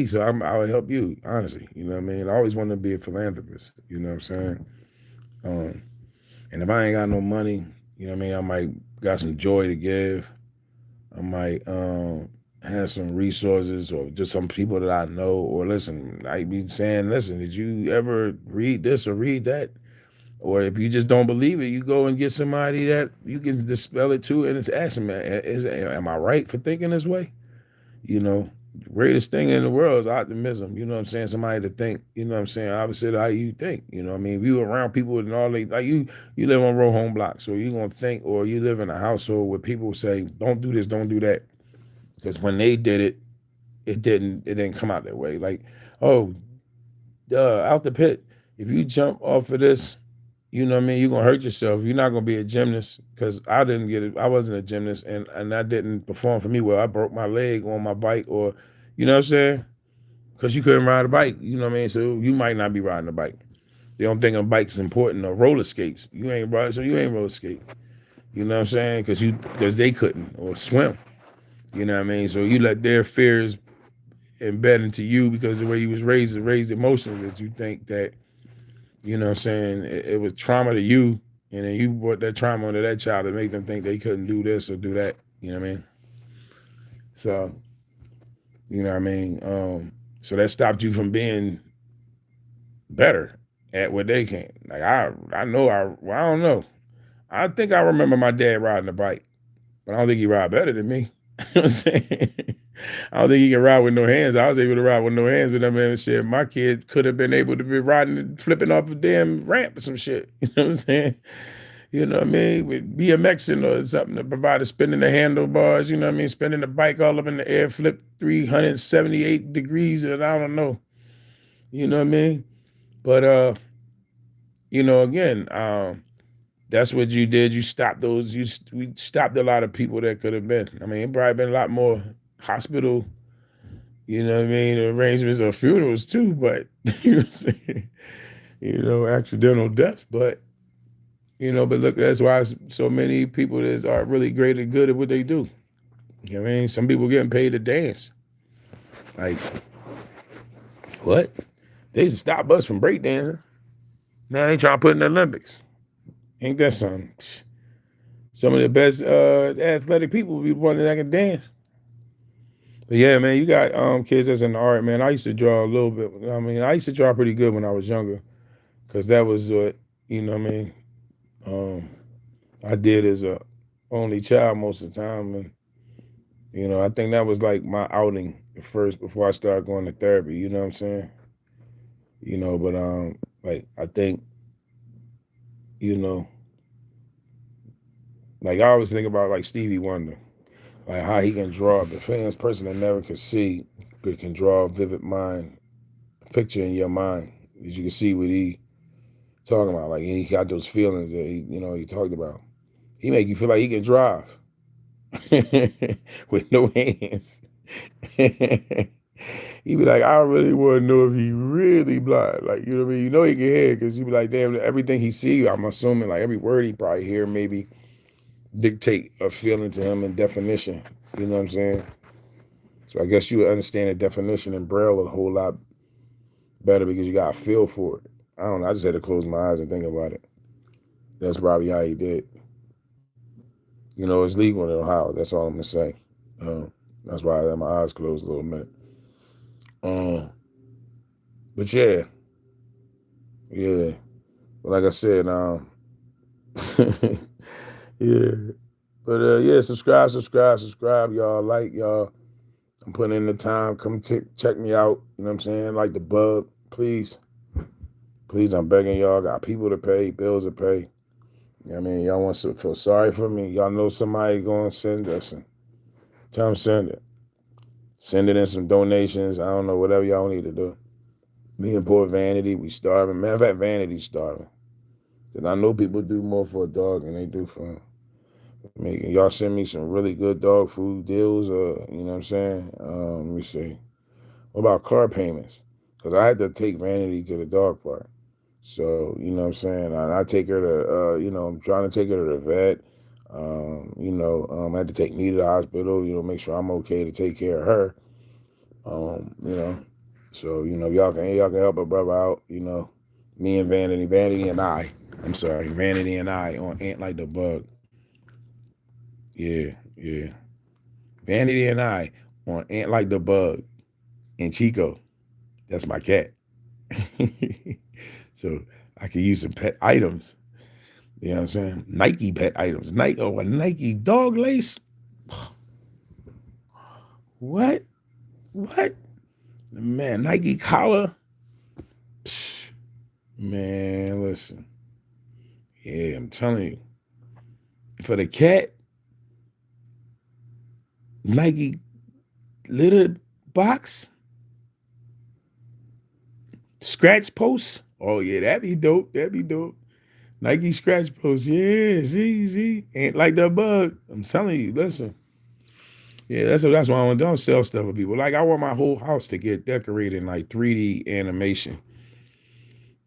So I'll help you, honestly. You know what I mean? I always wanted to be a philanthropist. You know what I'm saying? Um, and if I ain't got no money, you know what I mean? I might got some joy to give. I might have some resources or just some people that I know. Or listen, I be saying, listen, did you ever read this or read that? Or if you just don't believe it, you go and get somebody that you can dispel it to and it's ask them, am I right for thinking this way? You know, the greatest thing in the world is optimism. You know what I'm saying? Somebody to think, you know what I'm saying, opposite of how you think. You know what I mean? If you around people and all they like you live on row home block, so you're gonna think, or you live in a household where people say, don't do this, don't do that. Because when they did it, it didn't come out that way. Like, oh, out the pit, if you jump off of this, you know what I mean, you're gonna hurt yourself. You're not gonna be a gymnast because I didn't get it. I wasn't a gymnast and that didn't perform for me well. I broke my leg on my bike or you know what I'm saying? Because you couldn't ride a bike, you know what I mean? So you might not be riding a bike. They don't think a bike's important or roller skates. You ain't riding, so you ain't roller skate. You know what I'm saying? Because they couldn't or swim. You know what I mean? So you let their fears embed into you because the way you was raised emotions that you think that you know what I'm saying? It was trauma to you, and then you brought that trauma onto that child to make them think they couldn't do this or do that. You know what I mean? So, you know what I mean? So that stopped you from being better at what they can. Like I know well, I don't know. I think I remember my dad riding a bike, but I don't think he ride better than me. You know what I'm saying? I don't think he can ride with no hands. I was able to ride with no hands, but that man said my kid could have been able to be riding and flipping off a damn ramp or some shit. You know what I'm saying? You know what I mean? With BMXing or something to provide a spinning the handlebars, you know what I mean? Spinning the bike all up in the air, flip 378 degrees, and I don't know. You know what I mean? But again, that's what you did. You stopped those. We stopped a lot of people that could have been. I mean, it probably been a lot more hospital, you know what I mean, arrangements or funerals too. But you know what I'm saying? Accidental deaths. But but look, that's why so many people that are really great and good at what they do. You know what I mean? Some people getting paid to dance. Like what? They used to stop us from breakdancing. Now they trying to put in the Olympics. Ain't that something? Some of the best athletic people be one that can dance. But yeah, man, you got kids that's in the art, man. I used to draw a little bit. I mean, I used to draw pretty good when I was younger, because that was what what I mean. Um, I did as a only child most of the time, and I think that was like my outing at first before I started going to therapy. You know what I'm saying? But like I think you know, like I always think about like Stevie Wonder, like how he can draw. The famous person that never could see, but can draw a vivid mind, a picture in your mind that you can see what he talking about. Like he got those feelings that he talked about. He make you feel like he can drive with no hands. He be like, I really want to know if he really blind. Like, you know what I mean? You know he can hear because you be like, damn, everything he see, I'm assuming like every word he probably hear maybe dictate a feeling to him in definition. You know what I'm saying? So I guess you would understand the definition in Braille a whole lot better because you got a feel for it. I don't know. I just had to close my eyes and think about it. That's probably how he did. It's legal in Ohio. That's all I'm gonna say. That's why I had my eyes closed a little minute. But yeah. But like I said, yeah. But yeah, subscribe, y'all. Like y'all. I'm putting in the time. Come check me out. You know what I'm saying? Like the bug, please. Please, I'm begging y'all. Got people to pay, bills to pay. You know what I mean? Y'all want to feel sorry for me? Y'all know somebody going to send us. And tell them send it. Send it in some donations. I don't know, whatever y'all need to do. Me and poor Vanity, we starving. Matter of fact, Vanity's starving. Because I know people do more for a dog than they do for him. I mean, y'all send me some really good dog food deals. You know what I'm saying? Let me see. What about car payments? Because I had to take Vanity to the dog park. So, you know what I'm saying? I take her to, I'm trying to take her to the vet. I had to take me to the hospital, make sure I'm okay to take care of her. So, y'all can help a brother out, me and Vanity and I. I'm sorry, Vanity and I on Ant Like the Bug. Yeah. Vanity and I on Ant Like the Bug and Chico. That's my cat. So I can use some pet items. You know what I'm saying? Nike pet items. A Nike dog lace. What? Man, Nike collar. Man, listen. Yeah, I'm telling you. For the cat, Nike litter box. Scratch post. Oh yeah, that'd be dope. Nike scratch post. Yeah, see. Ain't like the bug. I'm telling you, listen. Yeah, that's why I don't sell stuff with people. Like I want my whole house to get decorated in like 3D animation.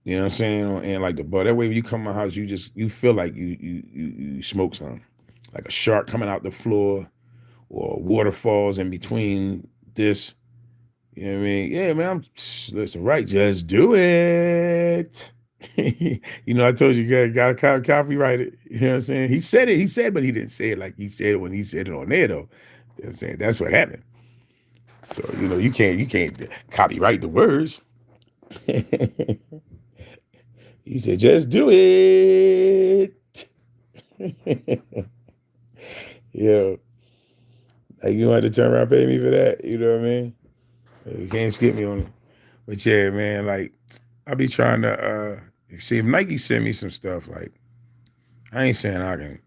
You know what I'm saying? And like the bug. That way when you come to my house, you feel like you smoke something. Like a shark coming out the floor or waterfalls in between this. You know what I mean? Yeah, man, listen, right, just do it. I told you, got to copyright it. You know what I'm saying? He said, but he didn't say it like he said it when he said it on there, though. You know what I'm saying? That's what happened. So, you can't copyright the words. He said, just do it. Yeah. Like you want to turn around and pay me for that. You know what I mean? You can't skip me on it. But yeah, man, like I be trying to see if Nike send me some stuff, like I ain't saying I can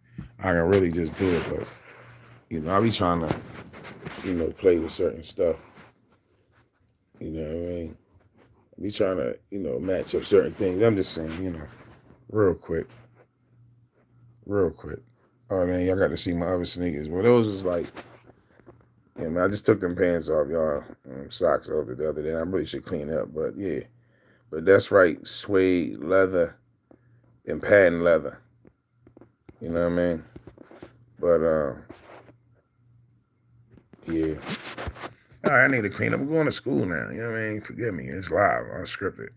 really just do it, but I be trying to, play with certain stuff. You know what I mean? I be trying to, match up certain things. I'm just saying, real quick. Real quick. Oh man, y'all got to see my other sneakers. Well, those was like, yeah, man, I just took them pants off, y'all. Socks off the other day. I really should clean up, but yeah. But that's right, suede leather and patent leather. You know what I mean? But yeah. All right, I need to clean up. I'm going to school now. You know what I mean? Forgive me. It's live, unscripted.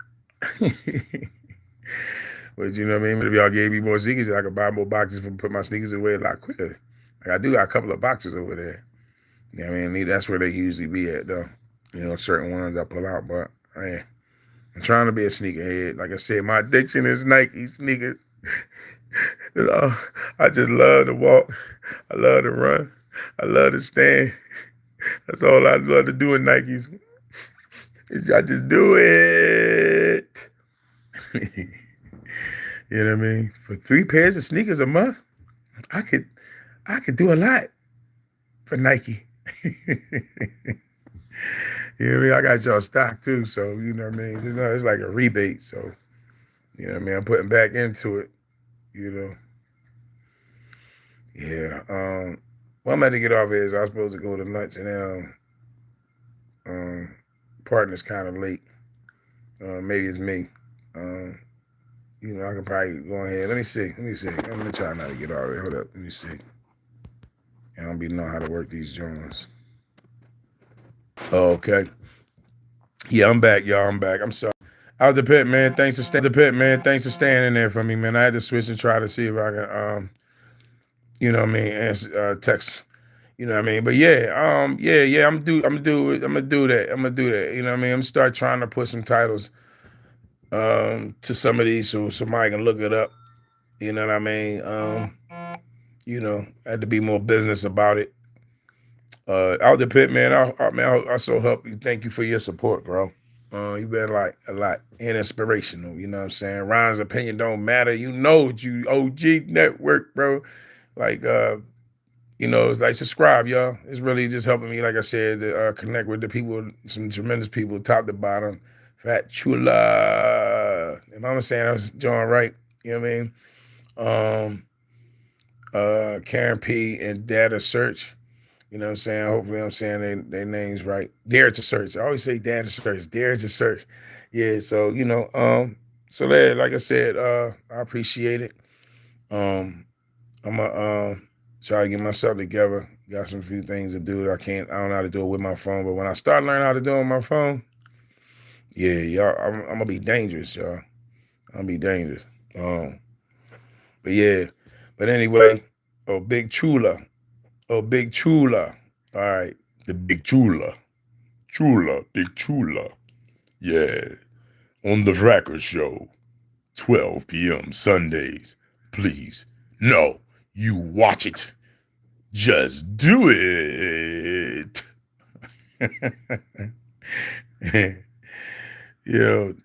But you know what I mean? But if y'all gave me more sneakers, I could buy more boxes and put my sneakers away a lot quicker. Like I do got a couple of boxes over there. You know what I mean? That's where they usually be at, though. Certain ones I pull out, but man, I'm trying to be a sneakerhead. Like I said, my addiction is Nike sneakers. I just love to walk. I love to run. I love to stand. That's all I love to do in Nikes. I just do it. You know what I mean? For 3 pairs of sneakers a month, I could do a lot for Nike. You know what I mean? I got y'all stock too, so you know what I mean? It's like a rebate, so you know what I mean? I'm putting back into it, you know. Yeah. Well, I'm about to get off here. So I was supposed to go to lunch, and partner's kind of late. Maybe it's me. I can probably go ahead. Let me see. I'm gonna try not to get off here. Hold up. Let me see. I don't be know how to work these joints. Oh, okay. Yeah, I'm back, y'all. I'm back. I'm sorry. Out the pit, man. Thanks for staying in there for me, man. I had to switch and try to see if I can, answer, text. You know what I mean? But yeah, yeah. I'm gonna do it. I'm gonna do that. You know what I mean? I'm gonna start trying to put some titles to some of these so somebody can look it up. You know what I mean? I had to be more business about it. Out the pit, man. I so help you. Thank you for your support, bro. You've been like a lot and inspirational. You know what I'm saying? Ryan's opinion don't matter. You know what you OG network, bro. Like it's like subscribe, y'all. It's really just helping me, like I said, to connect with the people, some tremendous people, top to bottom. Fat Chula. If I'm saying I was doing right, you know what I mean? Karen P and Data Search. You know what I'm saying? Hopefully I'm saying their names right. Dare to Search. I always say Dare to Search. Dare to Search. Yeah, so so there, like I said, I appreciate it. I'm gonna try to get myself together. Got some few things to do. I don't know how to do it with my phone, but when I start learning how to do it on my phone, yeah, y'all, I'm gonna be dangerous, y'all. I'm gonna be dangerous. But yeah, but anyway, Big Chula. Big Chula. All right, the Big Chula. Big Chula. Yeah, on the Fracker Show, 12 p.m. Sundays. Please, no, you watch it. Just do it.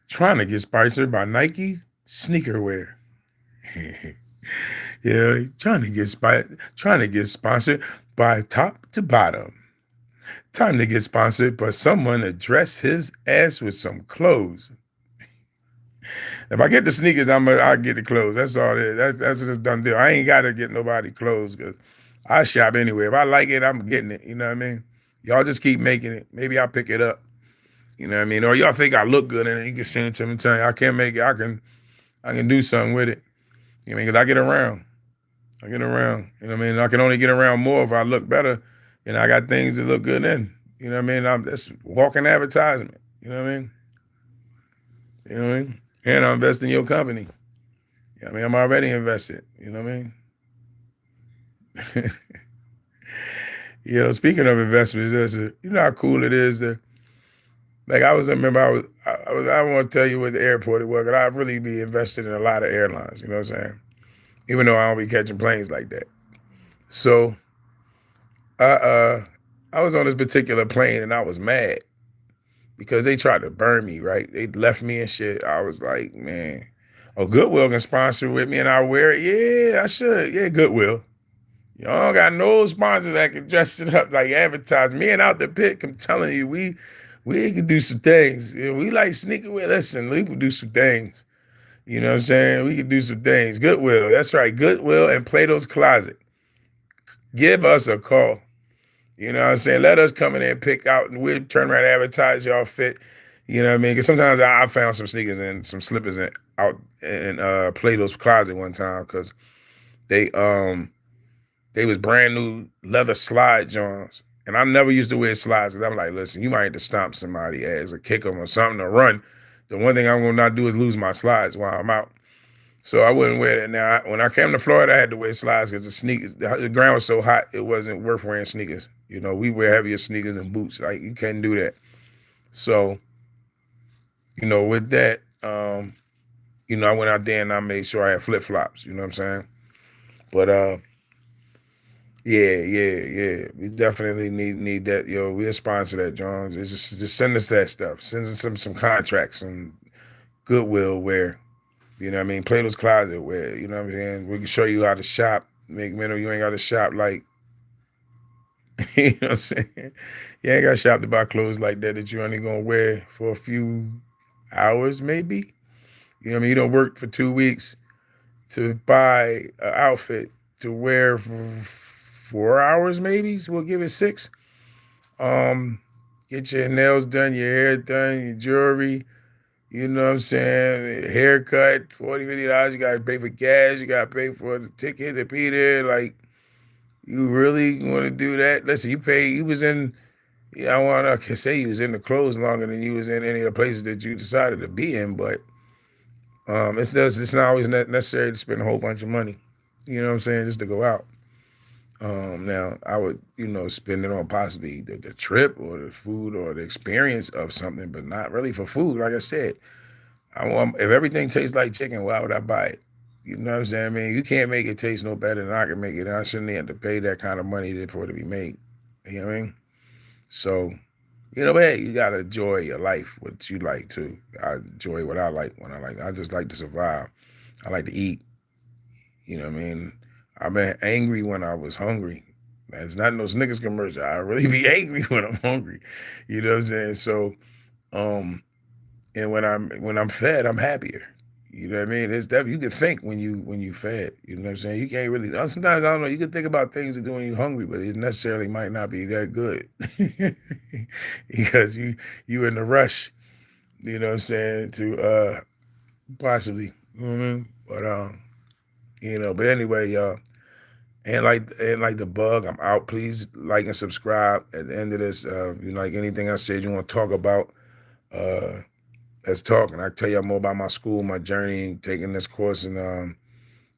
Trying to get sponsored by Nike sneaker wear. Trying to get sponsored by top to bottom. Time to get sponsored by someone to dress his ass with some clothes. If I get the sneakers, I'll get the clothes. That's all it is. That's just a done deal. I ain't gotta get nobody clothes because I shop anyway. If I like it, I'm getting it. You know what I mean? Y'all just keep making it. Maybe I'll pick it up. You know what I mean? Or y'all think I look good in it, you can send it to me and tell you I can't make it. I can do something with it. You know what I mean? Because I get around. You know what I mean? I can only get around more if I look better. I got things that look good in. You know what I mean? That's walking advertisement. You know what I mean? You know what I mean? And I invest in your company. I mean, I'm already invested. You know what I mean? Speaking of investments, you know how cool it is to, like I don't want to tell you what the airport it was, but I really be invested in a lot of airlines, you know what I'm saying? Even though I don't be catching planes like that. So I was on this particular plane and I was mad because they tried to burn me, right? They left me and shit. I was like, man, oh, Goodwill can sponsor with me and I wear it. Yeah, I should. Yeah, Goodwill. Y'all got no sponsor that can dress it up like advertise. Me and Out the Pit, I'm telling you, we can do some things. Yeah, we like sneaker wear. Listen, we can do some things. You know what I'm saying? We can do some things. Goodwill. That's right. Goodwill and Plato's Closet. Give us a call. You know what I'm saying? Let us come in there and pick out, and we'll turn around and advertise y'all fit. You know what I mean? Because sometimes I found some sneakers and some slippers out in Plato's Closet one time because they they was brand new leather slide joints. And I never used to wear slides because I'm like, listen, you might have to stomp somebody ass or kick them or something to run. The one thing I'm gonna not do is lose my slides while I'm out. So I wouldn't wear that. Now, when I came to Florida, I had to wear slides because the ground was so hot, it wasn't worth wearing sneakers. You know, we wear heavier sneakers and boots. Like you can't do that. So, you know, with that, you know, I went out there and I made sure I had flip flops. You know what I'm saying? But yeah, yeah, yeah. We definitely need that. Yo, we'll sponsor that, John. Just send us that stuff. Send us some contracts and Goodwill where, you know what I mean, Plato's Closet where, you know what I'm saying, we can show you how to shop. Make mental, you ain't got to shop like, you know what I'm saying? You ain't got to shop to buy clothes like that you only gonna wear for a few hours, maybe. You know what I mean? You don't work for 2 weeks to buy an outfit to wear for 4 hours, maybe. So we'll give it six. Um, get your nails done, your hair done, your jewelry, you know what I'm saying? Haircut, 40, $50. You gotta pay for gas, you gotta pay for the ticket to be there. Like, you really wanna do that? Listen, you was in, yeah, I wanna can say you was in the clothes longer than you was in any of the places that you decided to be in, but it's not always necessary to spend a whole bunch of money. You know what I'm saying? Just to go out. Now I would, you know, spend it on possibly the trip or the food or the experience of something, but not really for food. Like I said, I want if everything tastes like chicken, why would I buy it? You know what I'm saying? I mean, you can't make it taste no better than I can make it. And I shouldn't have to pay that kind of money for it to be made. You know what I mean? So, you know, but hey, you gotta enjoy your life, what you like too. I enjoy what I like when I like. I just like to survive. I like to eat. You know what I mean? I've been angry when I was hungry. It's not no Snickers commercial. I really be angry when I'm hungry. You know what I'm saying? So, um, and when I'm fed, I'm happier. You know what I mean? It's definitely you can think when you fed. You know what I'm saying? You can't really sometimes I don't know, you can think about things to do when you're hungry, but it necessarily might not be that good. Because you in the rush, you know what I'm saying, to possibly, you know what I mean? But you know, but anyway, y'all. And like the bug, I'm out. Please like and subscribe. At the end of this, you know, like anything else said you want to talk about, uh, let's talk. And I tell y'all more about my school, my journey, taking this course, and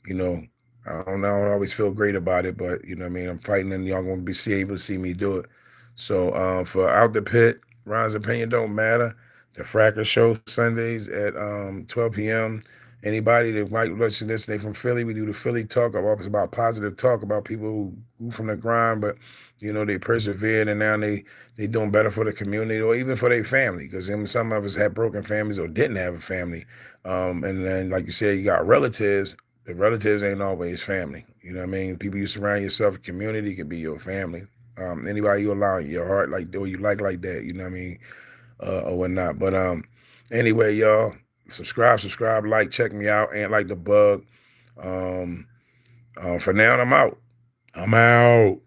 you know, I don't always feel great about it, but you know what I mean, I'm fighting and y'all gonna able to see me do it. So for Out the Pit, Ron's opinion don't matter. The Fracker Show Sundays at 12 p.m. Anybody that might listen to this, they from Philly, we do the Philly talk. I'm always about positive talk about people who from the grind, but you know, they persevered and now they doing better for the community or even for their family. Because some of us had broken families or didn't have a family. And then like you said, you got relatives. The relatives ain't always family. You know what I mean? People you surround yourself, community can be your family. Anybody you allow in your heart like or you like that, you know what I mean? Or whatnot. But anyway, y'all, subscribe, like, check me out, and like the bug. For now, I'm out. I'm out.